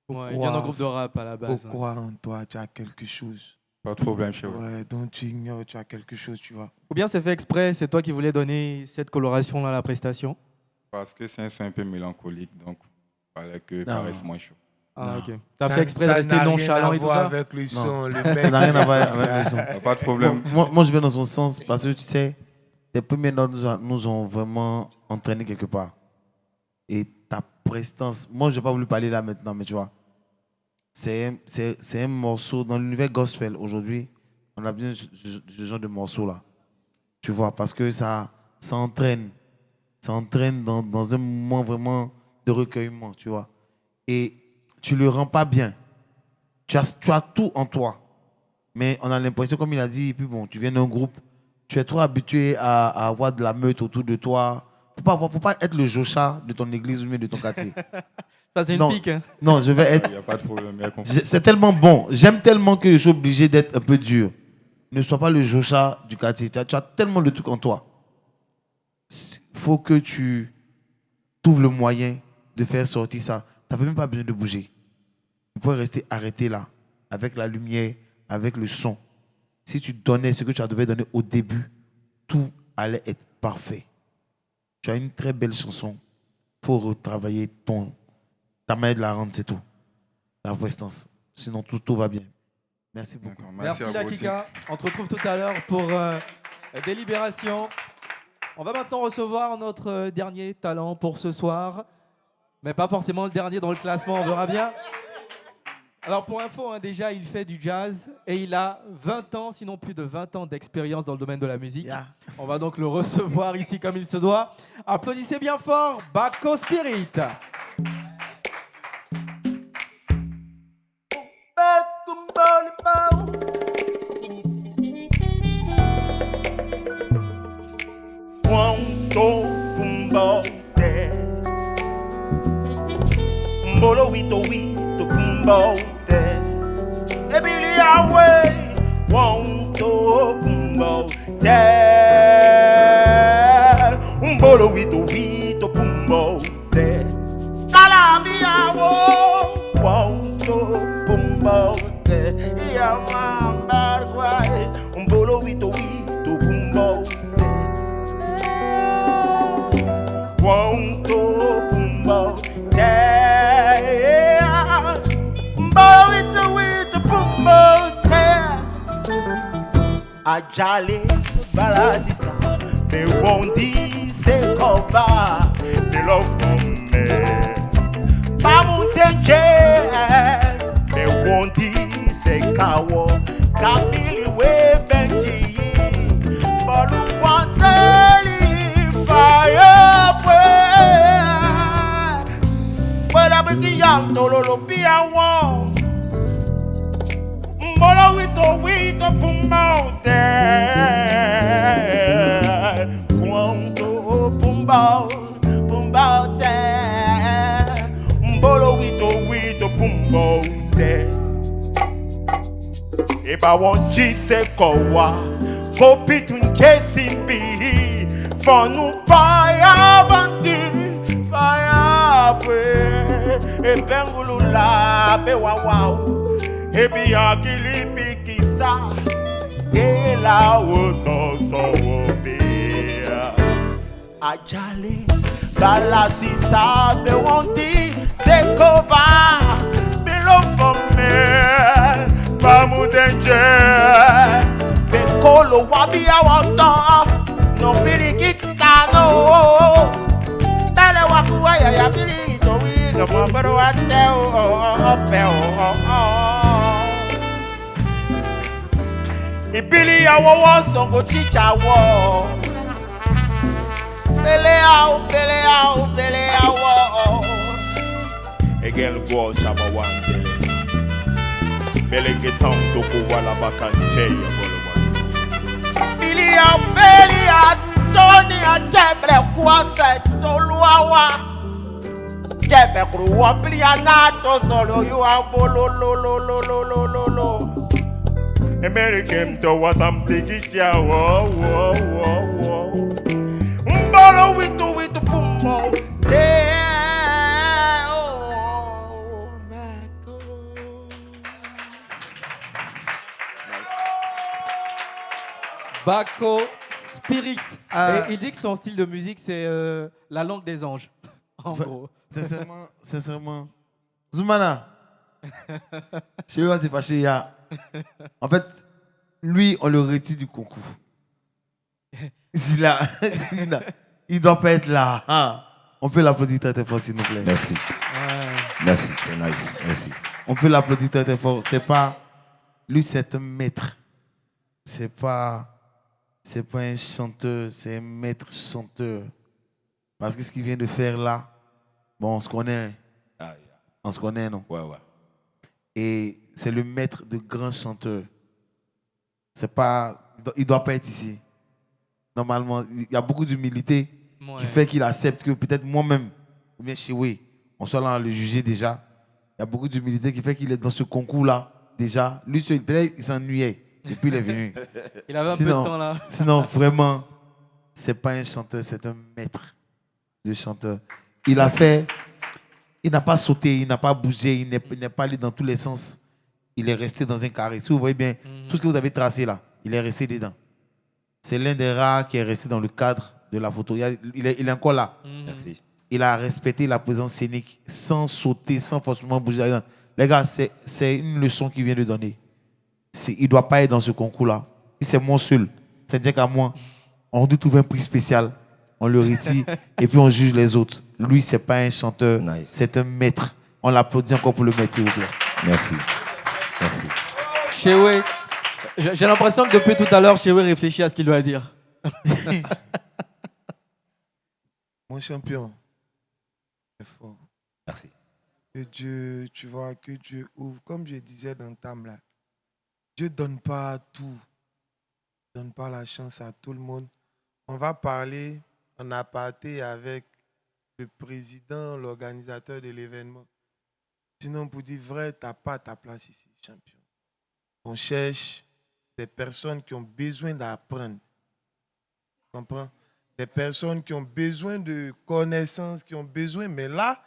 Ouais, il vient d'un groupe de rap à la base. Faut croire en toi, tu as quelque chose. Pas de problème, chez vous. Ouais, donc tu ignores, tu as quelque chose, tu vois. Ou bien c'est fait exprès, c'est toi qui voulais donner cette coloration-là à la prestation? Parce que c'est un son un peu mélancolique, donc il fallait que ça reste moins chaud. Ah, ok. T'as fait exprès de rester nonchalant et tout ça? Avec le son, Non, le ça mec. n'a rien à voir avec le son. Pas de problème. Moi, je vais dans son sens parce que tu sais, tes premières notes nous ont vraiment entraîné quelque part. Et ta prestance, moi, je n'ai pas voulu parler là maintenant, mais tu vois, c'est un morceau dans l'univers gospel aujourd'hui. On a besoin de ce genre de morceau là. Tu vois, parce que ça ça entraîne. Ça entraîne dans un moment vraiment de recueillement, tu vois. Et tu le rends pas bien. Tu as tout en toi. Mais on a l'impression, comme il a dit, et puis bon, tu viens d'un groupe, tu es trop habitué à avoir de la meute autour de toi. Faut pas être le Jocha de ton église ou de ton quartier. Ça, c'est une pique. Hein. Non, je vais être... Il n'y a pas de problème. C'est tellement bon. J'aime tellement que je suis obligé d'être un peu dur. Ne sois pas le Jocha du quartier. Tu as tellement de trucs en toi. Il faut que tu trouves le moyen de faire sortir ça. Tu n'as même pas besoin de bouger. Tu pourrais rester arrêté là, avec la lumière, avec le son. Si tu donnais ce que tu devais donner au début, tout allait être parfait. Tu as une très belle chanson. Il faut retravailler ta manière de la rendre, c'est tout. La prestance. Sinon, tout va bien. Merci beaucoup. Merci la Kika. On te retrouve tout à l'heure pour Délibération. On va maintenant recevoir notre dernier talent pour ce soir. Mais pas forcément le dernier dans le classement, on verra bien. Alors pour info, déjà il fait du jazz et il a 20 ans, sinon plus de 20 ans d'expérience dans le domaine de la musique. On va donc le recevoir ici comme il se doit. Applaudissez bien fort, Bako Spirit. Mbolo wito kumbo te ebili awe wonto kumbo te mbolo wito kumbo te kalambi awo wonto kumbo te ya mambar kwai mbolo wito kumbo te wonto kumbo te Ajale balasisa me wondi se koba me love me pamutenje me wondi se kawo kabili we benji bolu kwanteli fire pwela biki yam tololo pia won mbolo wito pumote Quanto pumbote mbolo wito pumbote Eba wonji se kowa Kopi tunje simbi Fonu fire bandi Fire pwe Ebengulu la bewa wow Ebi akili pikisa Ela woto sowobe Ajale balasisa be wonti Sekoba below for me Pamudenje Bekolo wabi awanta No pirikita no Tele wakuwa ya biri Towi kama baro ate ope Ibili awo songo teacher wo Pele awo Again go shaba wande Bele get sound doko wala bakante ya bolo Ibili a Tony a jebre kwa se toluawa Jebe kruwa bili a nato solo you a bolo lo American to what I'm taking ya wo Mbolo wito pumo Bako Spirit. Et il dit que son style de musique c'est la langue des anges. En gros. Sincèrement. Zoumana. Je sais pas c'est fâché. En fait, lui, on le retire du concours. Il doit pas être là. Hein? On peut l'applaudir très fort, s'il nous plaît. Merci. Merci, c'est nice. Merci. On peut l'applaudir très fort. C'est pas... Lui, c'est un maître. C'est pas c'est pas un chanteur, c'est un maître chanteur. Parce que ce qu'il vient de faire là, bon, on se connaît. On se connaît, non? Ouais, ouais. Et c'est le maître de grands chanteurs. C'est pas, il doit pas être ici. Normalement, il y a beaucoup d'humilité qui fait qu'il accepte que peut-être moi-même, ou bien chez oui, on soit là à le juger déjà. Il y a beaucoup d'humilité qui fait qu'il est dans ce concours-là déjà. Lui, peut-être il s'ennuyait et puis il est venu. Il avait un peu de temps là. Sinon, vraiment, c'est pas un chanteur, c'est un maître de chanteur. Il a fait, il n'a pas sauté, il n'a pas bougé, il n'est pas allé dans tous les sens. Il est resté dans un carré. Si vous voyez bien, tout ce que vous avez tracé là, il est resté dedans. C'est l'un des rares qui est resté dans le cadre de la photo. Il est encore là. Merci. Il a respecté la présence scénique sans sauter, sans forcément bouger. Les gars, c'est une leçon qu'il vient de donner. Il ne doit pas être dans ce concours-là. Si c'est moi seul, c'est-à-dire qu'à moi, on doit trouver un prix spécial, on le retire et puis on juge les autres. Lui, ce n'est pas un chanteur, c'est un maître. On l'applaudit encore pour le maître, s'il vous plaît. Merci. Merci. Chewe, j'ai l'impression que depuis tout à l'heure, Chewe réfléchit à ce qu'il doit dire. Mon champion, c'est fort. Merci. Que Dieu, tu vois, que Dieu ouvre. Comme je disais dans le temps là, Dieu ne donne pas tout. Il ne donne pas la chance à tout le monde. On va parler en aparté avec le président, l'organisateur de l'événement. Sinon, pour dire vrai, tu n'as pas ta place ici, champion. On cherche des personnes qui ont besoin d'apprendre. Tu comprends? Des personnes qui ont besoin de connaissances, qui ont besoin. Mais là,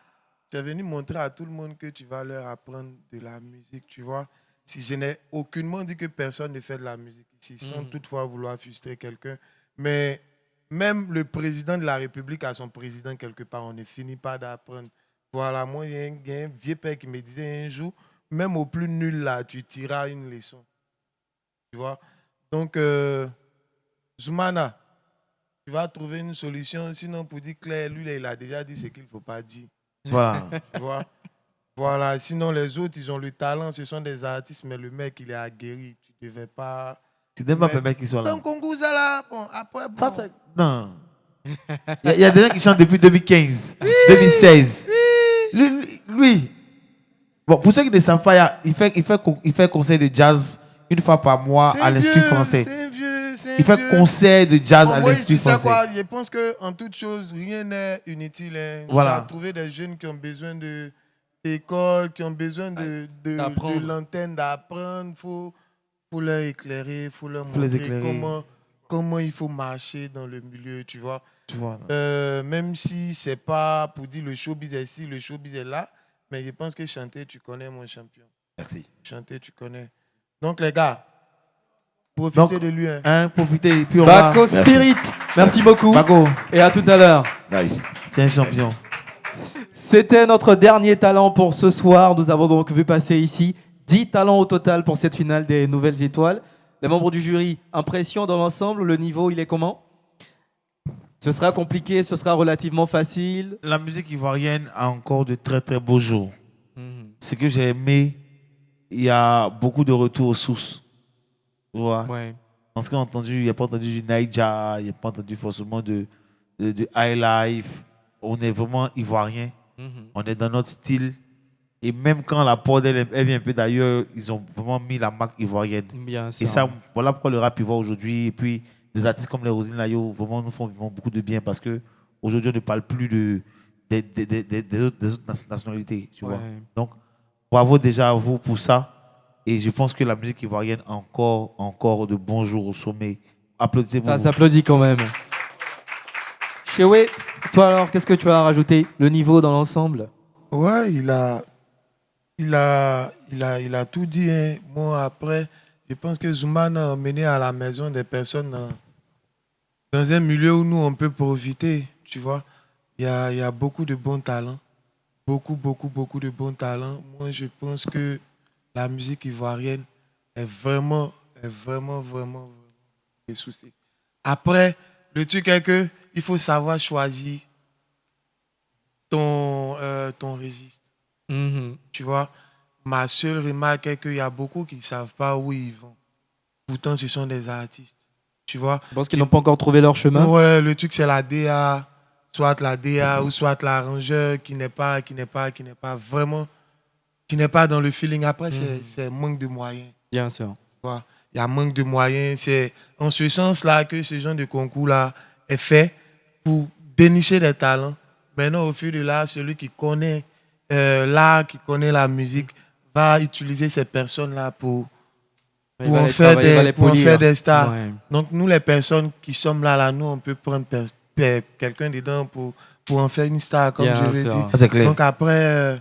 tu es venu montrer à tout le monde que tu vas leur apprendre de la musique, tu vois. Si je n'ai aucunement dit que personne ne fait de la musique ici, sans toutefois vouloir frustrer quelqu'un. Mais même le président de la République a son président quelque part. On ne finit pas d'apprendre. Voilà, moi, il y a un vieux père qui me disait un jour, même au plus nul là, tu tireras une leçon. Tu vois. Donc, Zoumana, tu vas trouver une solution. Sinon, pour dire clair, lui, il a déjà dit ce qu'il ne faut pas dire. Voilà. Tu vois. Voilà. Sinon, les autres, ils ont le talent. Ce sont des artistes, mais le mec, il est aguerri. Tu ne devais pas... Tu ne devais pas permettre qu'il soit là. Donc, Congo, ça là, bon, après... Bon. Ça, c'est... Non. Il y a des gens qui chantent depuis 2015, 2016. Lui. Bon, pour ceux qui ne savent pas, il fait concert de jazz une fois par mois à l'Institut français. Il fait concert de jazz à l'Institut français. Quoi, je pense qu'en toute chose, rien n'est inutile. Hein. Voilà. On va trouver des jeunes qui ont besoin d'école, qui ont besoin de l'antenne, d'apprendre. Il faut leur éclairer, il faut leur montrer comment il faut marcher dans le milieu, tu vois. Même si c'est pas pour dire le showbiz est ici, le showbiz est là, mais je pense que chanter, tu connais, mon champion. Merci. Chanter, tu connais. Donc, les gars, profitez de lui. Hein, profitez. Et puis on Baco Spirit, merci beaucoup. Baco. Et à tout à l'heure. Nice. Tiens, champion. C'était notre dernier talent pour ce soir. Nous avons donc vu passer ici 10 talents au total pour cette finale des Nouvelles Étoiles. Les membres du jury, impression dans l'ensemble, le niveau, il est comment? Ce sera compliqué, ce sera relativement facile. La musique ivoirienne a encore de très très beaux jours. Ce que j'ai aimé, il y a beaucoup de retours aux sources. Tu vois? Parce qu'il n'y a pas entendu du Naija, il n'y a pas entendu forcément de high life. On est vraiment ivoirien. On est dans notre style. Et même quand la prod elle vient un peu d'ailleurs, ils ont vraiment mis la marque ivoirienne. Bien sûr. Et ça, voilà pourquoi le rap ivoire aujourd'hui. Et puis, des artistes comme les Rosine Layo vraiment nous font beaucoup de bien parce qu'aujourd'hui, on ne parle plus des autres nationalités. Tu vois. Donc, bravo déjà à vous pour ça. Et je pense que la musique ivoirienne a encore de bons jours au sommet. Applaudissez-vous. Ça s'applaudit quand même. Chewe, toi alors, qu'est-ce que tu as rajouté? Le niveau dans l'ensemble? Ouais, il a tout dit. Hein. Moi, après, je pense que Zouman a emmené à la maison des personnes dans un milieu où nous, on peut profiter. Tu vois, il y a beaucoup de bons talents. Beaucoup de bons talents. Moi, je pense que la musique ivoirienne est vraiment des soucis. Après, le truc est que il faut savoir choisir ton registre. Tu vois, ma seule remarque est qu'il y a beaucoup qui ne savent pas où ils vont. Pourtant, ce sont des artistes. Tu vois? Parce qu'ils n'ont pas encore trouvé leur chemin. Ouais, le truc, c'est la DA, soit la DA ou soit l'arrangeur qui n'est pas vraiment, qui n'est pas dans le feeling. Après, c'est manque de moyens. Bien sûr. Tu vois? Il y a manque de moyens. C'est en ce sens-là que ce genre de concours-là est fait pour dénicher les talents. Maintenant, au fil de là, celui qui connaît l'art, qui connaît la musique, va utiliser ces personnes-là pour en faire des stars. Ouais. Donc, nous, les personnes qui sommes là, nous, on peut prendre quelqu'un dedans pour en faire une star, comme Bien je l'ai sûr. dit. C'est clair. Donc, après,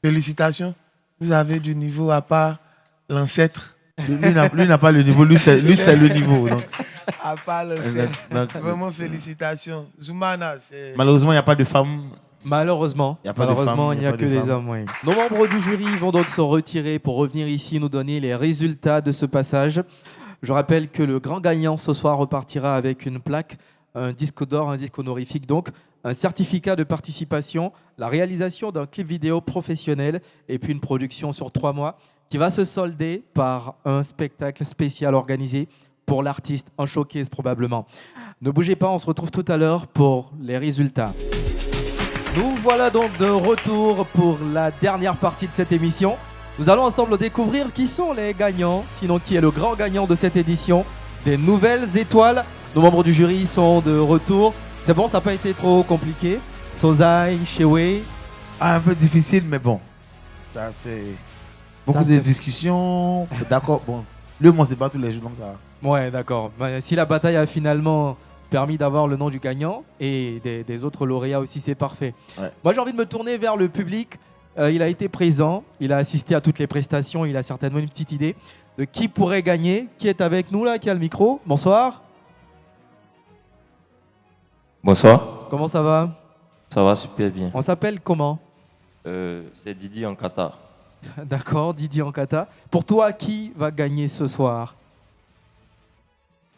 félicitations. Vous avez du niveau à part l'ancêtre. Lui n'a pas le niveau, lui c'est le niveau. Donc. À part l'ancêtre. Vraiment, félicitations. Zoumana, c'est... Malheureusement, il n'y a pas de femmes. Malheureusement, il n'y a que des hommes. Oui. Nos membres du jury vont donc se retirer pour revenir ici nous donner les résultats de ce passage. Je rappelle que le grand gagnant ce soir repartira avec une plaque, un disque d'or, un disque honorifique donc, un certificat de participation, la réalisation d'un clip vidéo professionnel et puis une production sur 3 mois qui va se solder par un spectacle spécial organisé pour l'artiste, un showcase probablement. Ne bougez pas, on se retrouve tout à l'heure pour les résultats. Nous voilà donc de retour pour la dernière partie de cette émission. Nous allons ensemble découvrir qui sont les gagnants, sinon qui est le grand gagnant de cette édition des Nouvelles Étoiles. Nos membres du jury sont de retour. C'est bon, ça n'a pas été trop compliqué. Sozai, Shewe. Un peu difficile, mais bon. Ça, c'est beaucoup de discussions. D'accord, bon. Le monde, c'est pas tous les jours, donc ça. Ouais, d'accord. Bah, si la bataille a finalement permis d'avoir le nom du gagnant et des autres lauréats aussi, c'est parfait. Ouais. Moi, j'ai envie de me tourner vers le public. Il a été présent, il a assisté à toutes les prestations, il a certainement une petite idée de qui pourrait gagner. Qui est avec nous là, qui a le micro? Bonsoir. Bonsoir. Comment ça va? Ça va super bien. On s'appelle comment? C'est Didi en Qatar. D'accord, Didi en Kata. Pour toi, qui va gagner ce soir?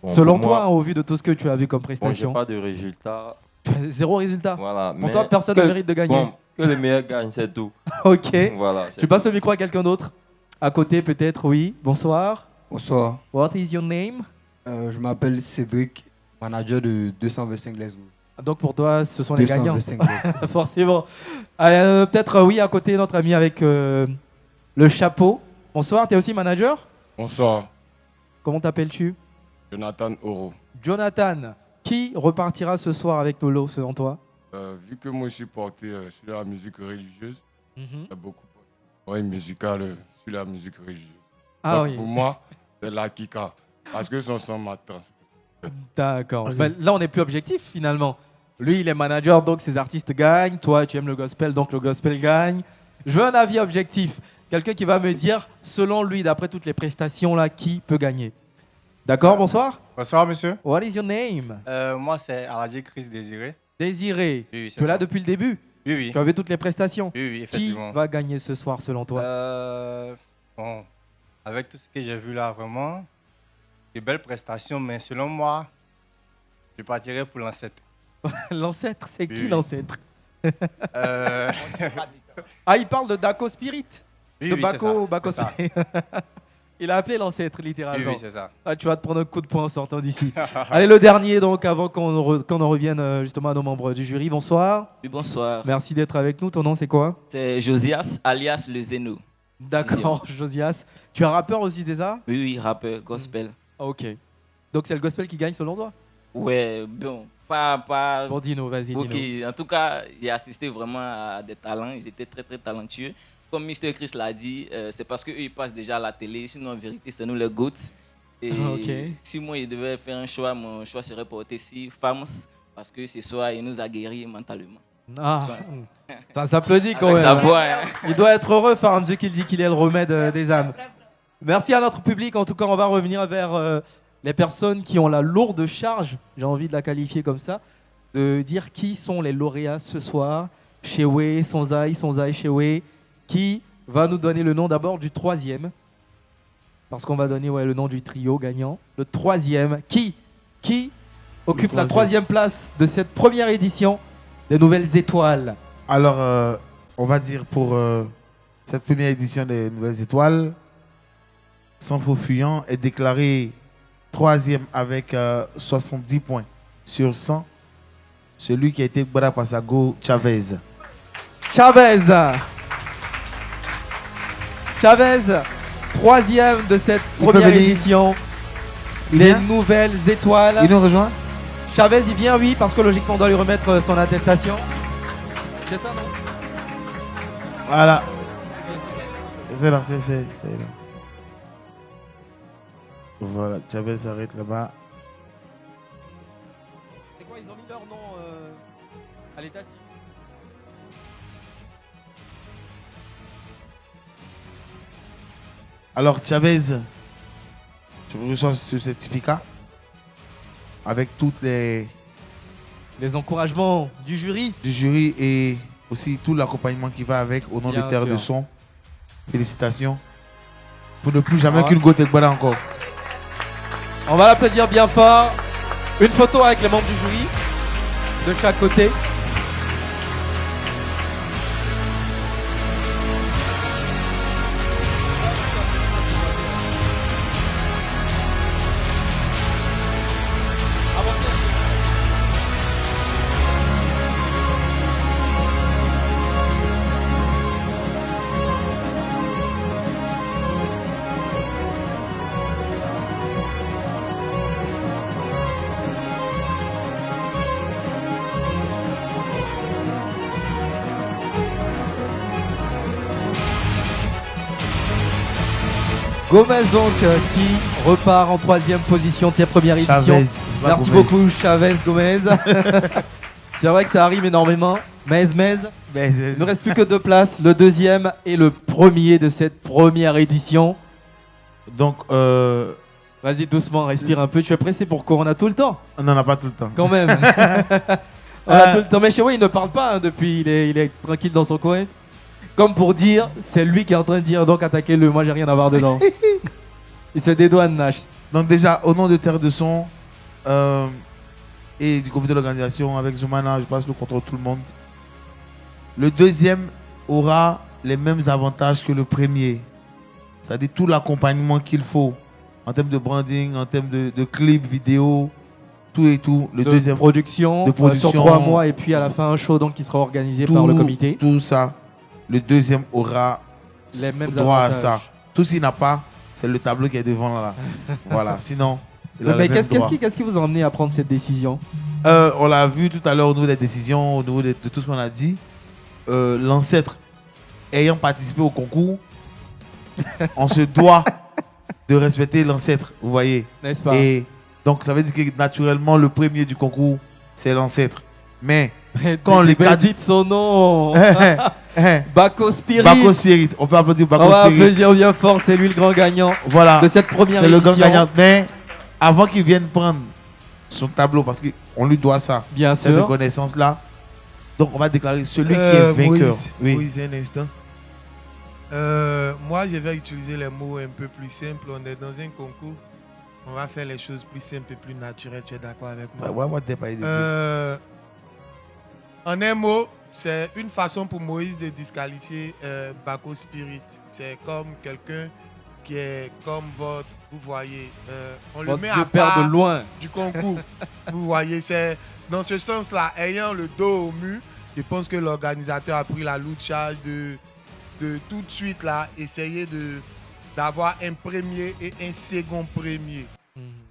Bon, Selon pour toi, moi- hein, au vu de tout ce que tu as vu comme Bon, prestation. j'ai pas de résultat. Zéro résultat. Voilà. Pour mais toi, personne que- ne mérite de gagner. Bon, que le meilleur gagne, c'est tout. Ok. Voilà. c'est Tu passes le micro à quelqu'un d'autre? À côté, peut-être, oui. Bonsoir. Bonsoir. What is your name? Je m'appelle Cédric, manager de 225 Glasgow. Donc pour toi, ce sont les gagnants. 225 Glasgow. Forcément. Peut-être, oui, à côté, notre ami avec le chapeau. Bonsoir, tu es aussi manager? Bonsoir, Comment t'appelles-tu? Jonathan Oro. Jonathan, qui repartira ce soir avec nos lots selon toi? Vu que moi je suis porté sur la musique religieuse, Mhm. j'ai beaucoup une musicale sur la musique religieuse. Ah Donc, oui. pour moi, c'est la Kika. Parce que son son m'a transmis. D'accord. Ben, là, on n'est plus objectif finalement. Lui, il est manager, donc ses artistes gagnent. Toi, tu aimes le gospel, donc le gospel gagne. Je veux un avis objectif. Quelqu'un qui va me dire, selon lui, d'après toutes les prestations, là, qui peut gagner. D'accord, bonsoir. Bonsoir, monsieur. What is your name? Moi, c'est Aladji Chris Désiré. Désiré. Oui, c'est Tu es là ça. depuis le début? Oui, oui. Tu as vu toutes les prestations? Oui, oui, Qui effectivement. va gagner ce soir, selon toi? Bon, avec tout ce que j'ai vu là, vraiment, de belles prestations, mais selon moi, je partirais pour l'ancêtre. L'ancêtre, c'est Oui, qui oui. l'ancêtre? Euh, Ah, il parle de Daco Spirit? Oui, de oui, Baco, c'est ça, Baco c'est ça. Spirit. Il a appelé l'ancêtre, littéralement. Oui, oui, c'est ça. Ah, tu vas te prendre un coup de poing en sortant d'ici. Allez, le dernier, donc, avant qu'on en revienne justement à nos membres du jury. Bonsoir. Oui, bonsoir. Merci d'être avec nous. Ton nom, c'est quoi? C'est Josias, alias le Zeno. D'accord, Josias. Tu es rappeur aussi, c'est ça? Oui, oui, rappeur, gospel. Ok. Donc, c'est le gospel qui gagne selon toi? Ouais, bon, pas... Bon, dis-nous, vas-y, Ok, dis-nous. en tout cas, j'ai assisté vraiment à des talents. Ils étaient très, très talentueux. Comme Mr. Chris l'a dit, c'est parce qu'eux, ils passent déjà à la télé. Sinon, en vérité, c'est nous les GOAT. Et Ok. si moi, je devais faire un choix, mon choix serait porté sur Fams. Parce que ce soir, il nous a guéris mentalement. Ah, Je pense. ça s'applaudit quand Avec même. sa voix, hein. Il doit être heureux, Faramzu, qu'il dit qu'il est le remède des âmes. Merci à notre public. En tout cas, on va revenir vers les personnes qui ont la lourde charge, j'ai envie de la qualifier comme ça, de dire qui sont les lauréats ce soir. Shewe, Sonzai, Shewe. Qui va nous donner le nom d'abord du troisième? Parce qu'on va donner le nom du trio gagnant. Le troisième. Qui occupe la troisième place de cette première édition des Nouvelles Étoiles? Alors, on va dire pour cette première édition des Nouvelles Étoiles, Sans Faux Fuyant est déclaré Troisième avec 70 points sur 100. Celui qui a été Gbada Pasago, Chavez. Chavez, troisième de cette Il peut première venir. édition. Il Les vient nouvelles étoiles. Il nous rejoint? Chavez, il vient, oui, parce que logiquement, on doit lui remettre son attestation. C'est ça, non? Voilà. C'est là, c'est là. Voilà, Chavez s'arrête là-bas. C'est quoi, ils ont mis leur nom à l'état civil? Alors, Chavez, tu reçois ce certificat avec toutes les encouragements du jury. Et aussi tout l'accompagnement qui va avec au nom Bien de Terre sûr. de Son. Félicitations. Pour ne plus jamais Ah. qu'une goutte Gbada encore. On va l'applaudir bien fort. Une photo avec les membres du jury de chaque côté. Gomez donc qui repart en troisième position de cette première édition. Chavez, pas Merci Gomez. beaucoup Chavez Gomez. C'est vrai que ça arrive énormément. Il ne reste plus que 2 places, le deuxième et le premier de cette première édition. Donc, vas-y doucement, respire un peu. Tu es pressé pour quoi? On a tout le temps. On n'en a pas tout le temps. Quand même. On a tout le temps. Mais chez moi, il ne parle pas hein, depuis. Il est tranquille dans son coin. Comme pour dire, c'est lui qui est en train de dire donc attaquez-le. Moi, j'ai rien à voir dedans. Il se dédouane, Nash. Donc déjà, au nom de Terre de Son et du comité d'organisation avec Zoumana, je passe le contre tout le monde. Le deuxième aura les mêmes avantages que le premier. C'est-à-dire tout l'accompagnement qu'il faut en termes de branding, en termes de clips, vidéo, tout et tout. Le de deuxième production, sur 3 mois et puis à la fin un show donc qui sera organisé par le comité. Tout ça. Le deuxième aura les mêmes droit avantages. à ça. Tout s'il n'a pas, c'est le tableau qui est devant là. Voilà. Sinon, il a Mais les mêmes droits. qu'est-ce qui vous a emmené à prendre cette décision? On l'a vu tout à l'heure au niveau des décisions, au niveau de tout ce qu'on a dit. L'ancêtre ayant participé au concours, on se doit de respecter l'ancêtre, vous voyez. N'est-ce pas? Et donc ça veut dire que naturellement le premier du concours, c'est l'ancêtre. Mais quand les Ben, quatre... dites son nom. Baco Spirit. Baco Spirit, on peut applaudir Baco On va Spirit. applaudir bien fort, c'est lui le grand gagnant Voilà, de cette première c'est le édition. grand gagnant. Mais avant qu'il vienne prendre son tableau, parce qu'on lui doit ça, Bien cette sûr. reconnaissance-là, donc on va déclarer celui qui est vainqueur. Moïse, un instant. Moi, je vais utiliser les mots un peu plus simples. On est dans un concours. On va faire les choses plus simples et plus naturelles. Tu es d'accord avec moi? Ouais, moi, t'es pas idée. En un mot, c'est une façon pour Moïse de disqualifier Baco Spirit. C'est comme quelqu'un qui est comme votre, vous voyez, on le Votre met vieux à père part de loin. du concours. Vous voyez, c'est dans ce sens-là, ayant le dos au mur, je pense que l'organisateur a pris la lourde charge de tout de suite là, essayer d'avoir un premier et un second premier.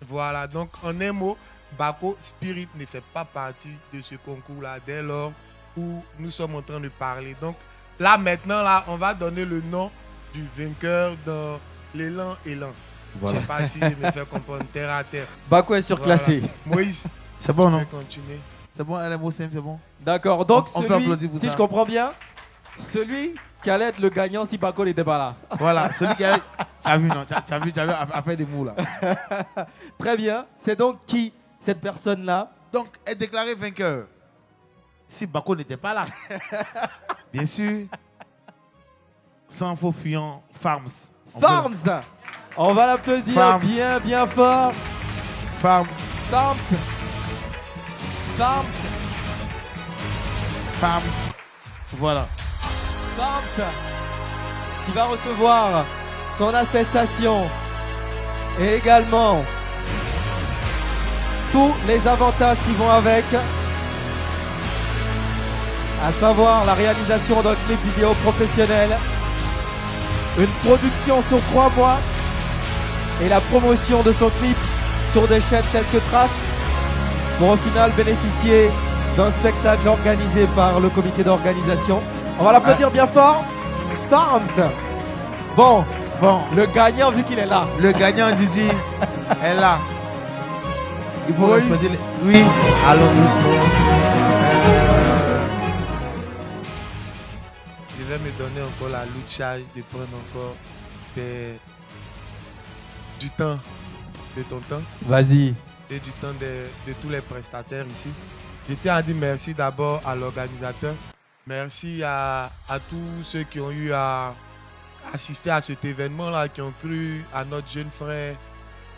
Voilà, donc en un mot, Baco Spirit ne fait pas partie de ce concours-là dès lors où nous sommes en train de parler. Donc là, maintenant, là, on va donner le nom du vainqueur dans l'élan. Voilà. Je ne sais pas si je me fais comprendre terre à terre. Baco est surclassé. Voilà. Moïse, c'est bon, non? je vais continuer. C'est bon, les mots simples, c'est bon. D'accord, donc on peut celui, applaudir pour si ça. je comprends bien, celui qui allait être le gagnant si Baco n'était pas là. Voilà, celui qui a... T'as vu, non? T'as vu, à faire des mots là. Très bien. C'est donc qui, cette personne-là? Donc, est déclaré vainqueur. Si Baco n'était pas là. Bien sûr. Sans faux fuyant, Farms. Farms. On va l'applaudir Farms. bien, bien fort. Farms. Farms. Farms. Farms. Voilà. Farms qui va recevoir son attestation et également tous les avantages qui vont avec, à savoir la réalisation d'un clip vidéo professionnel, une production sur 3 mois et la promotion de son clip sur des chaînes telles que Trace pour au final bénéficier d'un spectacle organisé par le comité d'organisation. On va l'applaudir bien fort. Farms. Bon, le gagnant vu qu'il est là. Le gagnant, Gigi, est là. Il faut Moïse. respecter Oui, allons doucement. Je vais me donner encore la lucha de prendre encore du temps de ton temps. Vas-y. Et du temps de tous les prestataires ici. Je tiens à dire merci d'abord à l'organisateur. Merci à tous ceux qui ont eu à assister à cet événement-là, qui ont cru à notre jeune frère,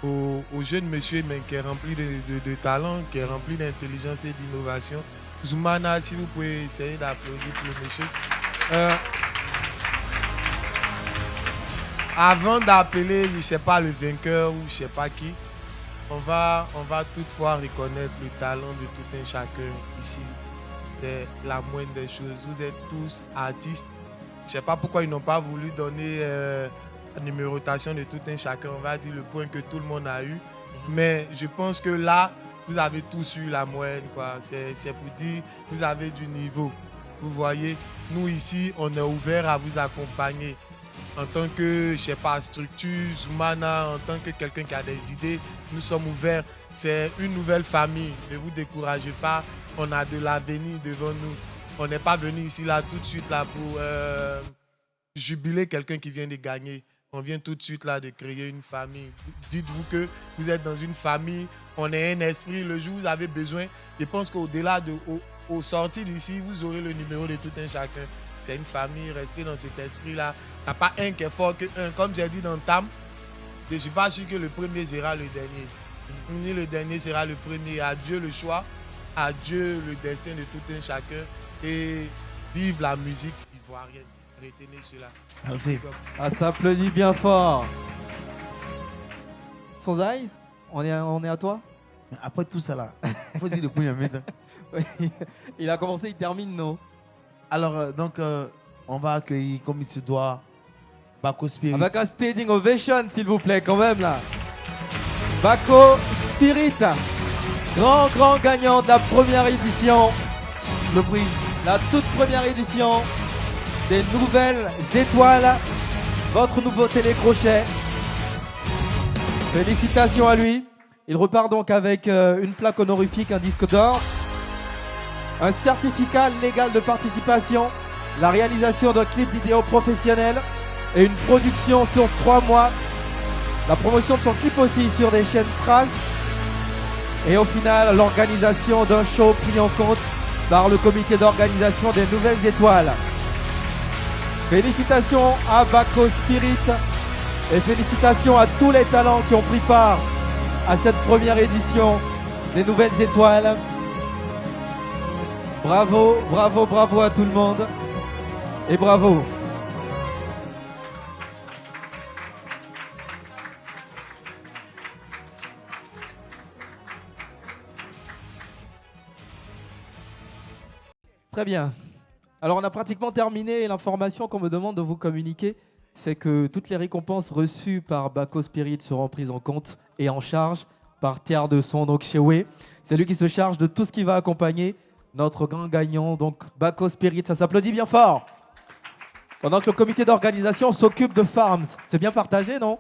au jeune monsieur, mais qui est rempli de talent, qui est rempli d'intelligence et d'innovation. Zoumana, si vous pouvez essayer d'applaudir pour le monsieur. Avant d'appeler, je ne sais pas, le vainqueur ou je ne sais pas qui, on va toutefois reconnaître le talent de tout un chacun ici. C'est la moindre des choses. Vous êtes tous artistes. Je ne sais pas pourquoi ils n'ont pas voulu donner la numérotation de tout un chacun. On va dire le point que tout le monde a eu. Mais je pense que là, vous avez tous eu la moyenne, quoi. C'est pour dire vous avez du niveau. Vous voyez, nous ici, on est ouvert à vous accompagner. En tant que, je sais pas, structure, Zoumana, en tant que quelqu'un qui a des idées, nous sommes ouverts. C'est une nouvelle famille. Ne vous découragez pas. On a de l'avenir devant nous. On n'est pas venu ici là tout de suite là pour jubiler quelqu'un qui vient de gagner. On vient tout de suite là de créer une famille. Dites-vous que vous êtes dans une famille. On est un esprit. Le jour où vous avez besoin, je pense qu'au-delà au sortir d'ici, vous aurez le numéro de tout un chacun. C'est une famille, restez dans cet esprit-là. Il n'y a pas un qui est fort que un. Comme j'ai dit dans Tam, je ne suis pas sûr que le premier sera le dernier. Ni le dernier sera le premier. À Dieu le choix, à Dieu le destin de tout un chacun. Et vive la musique ivoirienne. Retenez cela. Merci. Ah, ça applaudit bien fort. Sonzai, on est à toi. Après tout ça là, il faut dire le premier mètre. Il a commencé, il termine, non? Alors, on va accueillir comme il se doit Bako Spirit. Avec un standing ovation, s'il vous plaît, quand même, là. Bako Spirit, grand gagnant de la première édition. Le prix. La toute première édition des Nouvelles Étoiles. Votre nouveau télécrochet. Félicitations à lui. Il repart donc avec une plaque honorifique, un disque d'or, un certificat légal de participation, la réalisation d'un clip vidéo professionnel et une production sur 3 mois, la promotion de son clip aussi sur des chaînes Trace et au final l'organisation d'un show pris en compte par le comité d'organisation des Nouvelles Étoiles. Félicitations à Bako Spirit et félicitations à tous les talents qui ont pris part à cette première édition des Nouvelles Étoiles. Bravo, bravo, bravo à tout le monde. Et bravo. Très bien. Alors on a pratiquement terminé. L'information qu'on me demande de vous communiquer, c'est que toutes les récompenses reçues par Bako Spirit seront prises en compte et en charge par Terre de Son, donc chez Way. C'est lui qui se charge de tout ce qui va accompagner notre grand gagnant, donc Bako Spirit. Ça s'applaudit bien fort. Pendant que le comité d'organisation s'occupe de Farms. C'est bien partagé, non?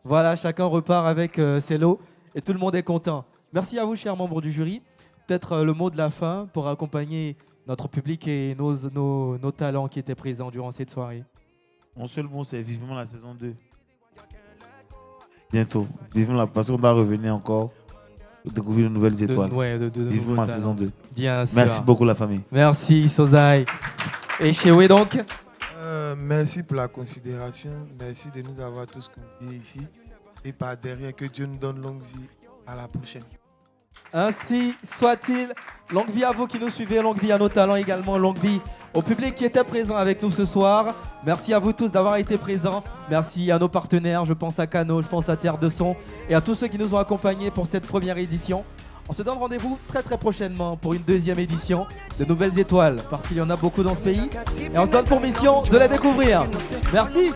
Voilà, chacun repart avec ses lots et tout le monde est content. Merci à vous, chers membres du jury. Peut-être le mot de la fin pour accompagner notre public et nos talents qui étaient présents durant cette soirée. Mon seul mot, c'est vivement la saison 2. Bientôt. Vivement la, parce qu'on va revenir encore pour découvrir de nouvelles étoiles. Vivement la saison 2. Bien sûr. Merci beaucoup la famille. Merci Sozai. Et chez Way donc? Merci pour la considération. Merci de nous avoir tous conviés ici. Et par derrière, que Dieu nous donne longue vie. À la prochaine. Ainsi soit-il. Longue vie à vous qui nous suivez, longue vie à nos talents également, longue vie au public qui était présent avec nous ce soir. Merci à vous tous d'avoir été présents. Merci à nos partenaires, je pense à Cano, je pense à Terre de Son et à tous ceux qui nous ont accompagnés pour cette première édition. On se donne rendez-vous très très prochainement pour une deuxième édition de Nouvelles Étoiles, parce qu'il y en a beaucoup dans ce pays. Et on se donne pour mission de les découvrir. Merci.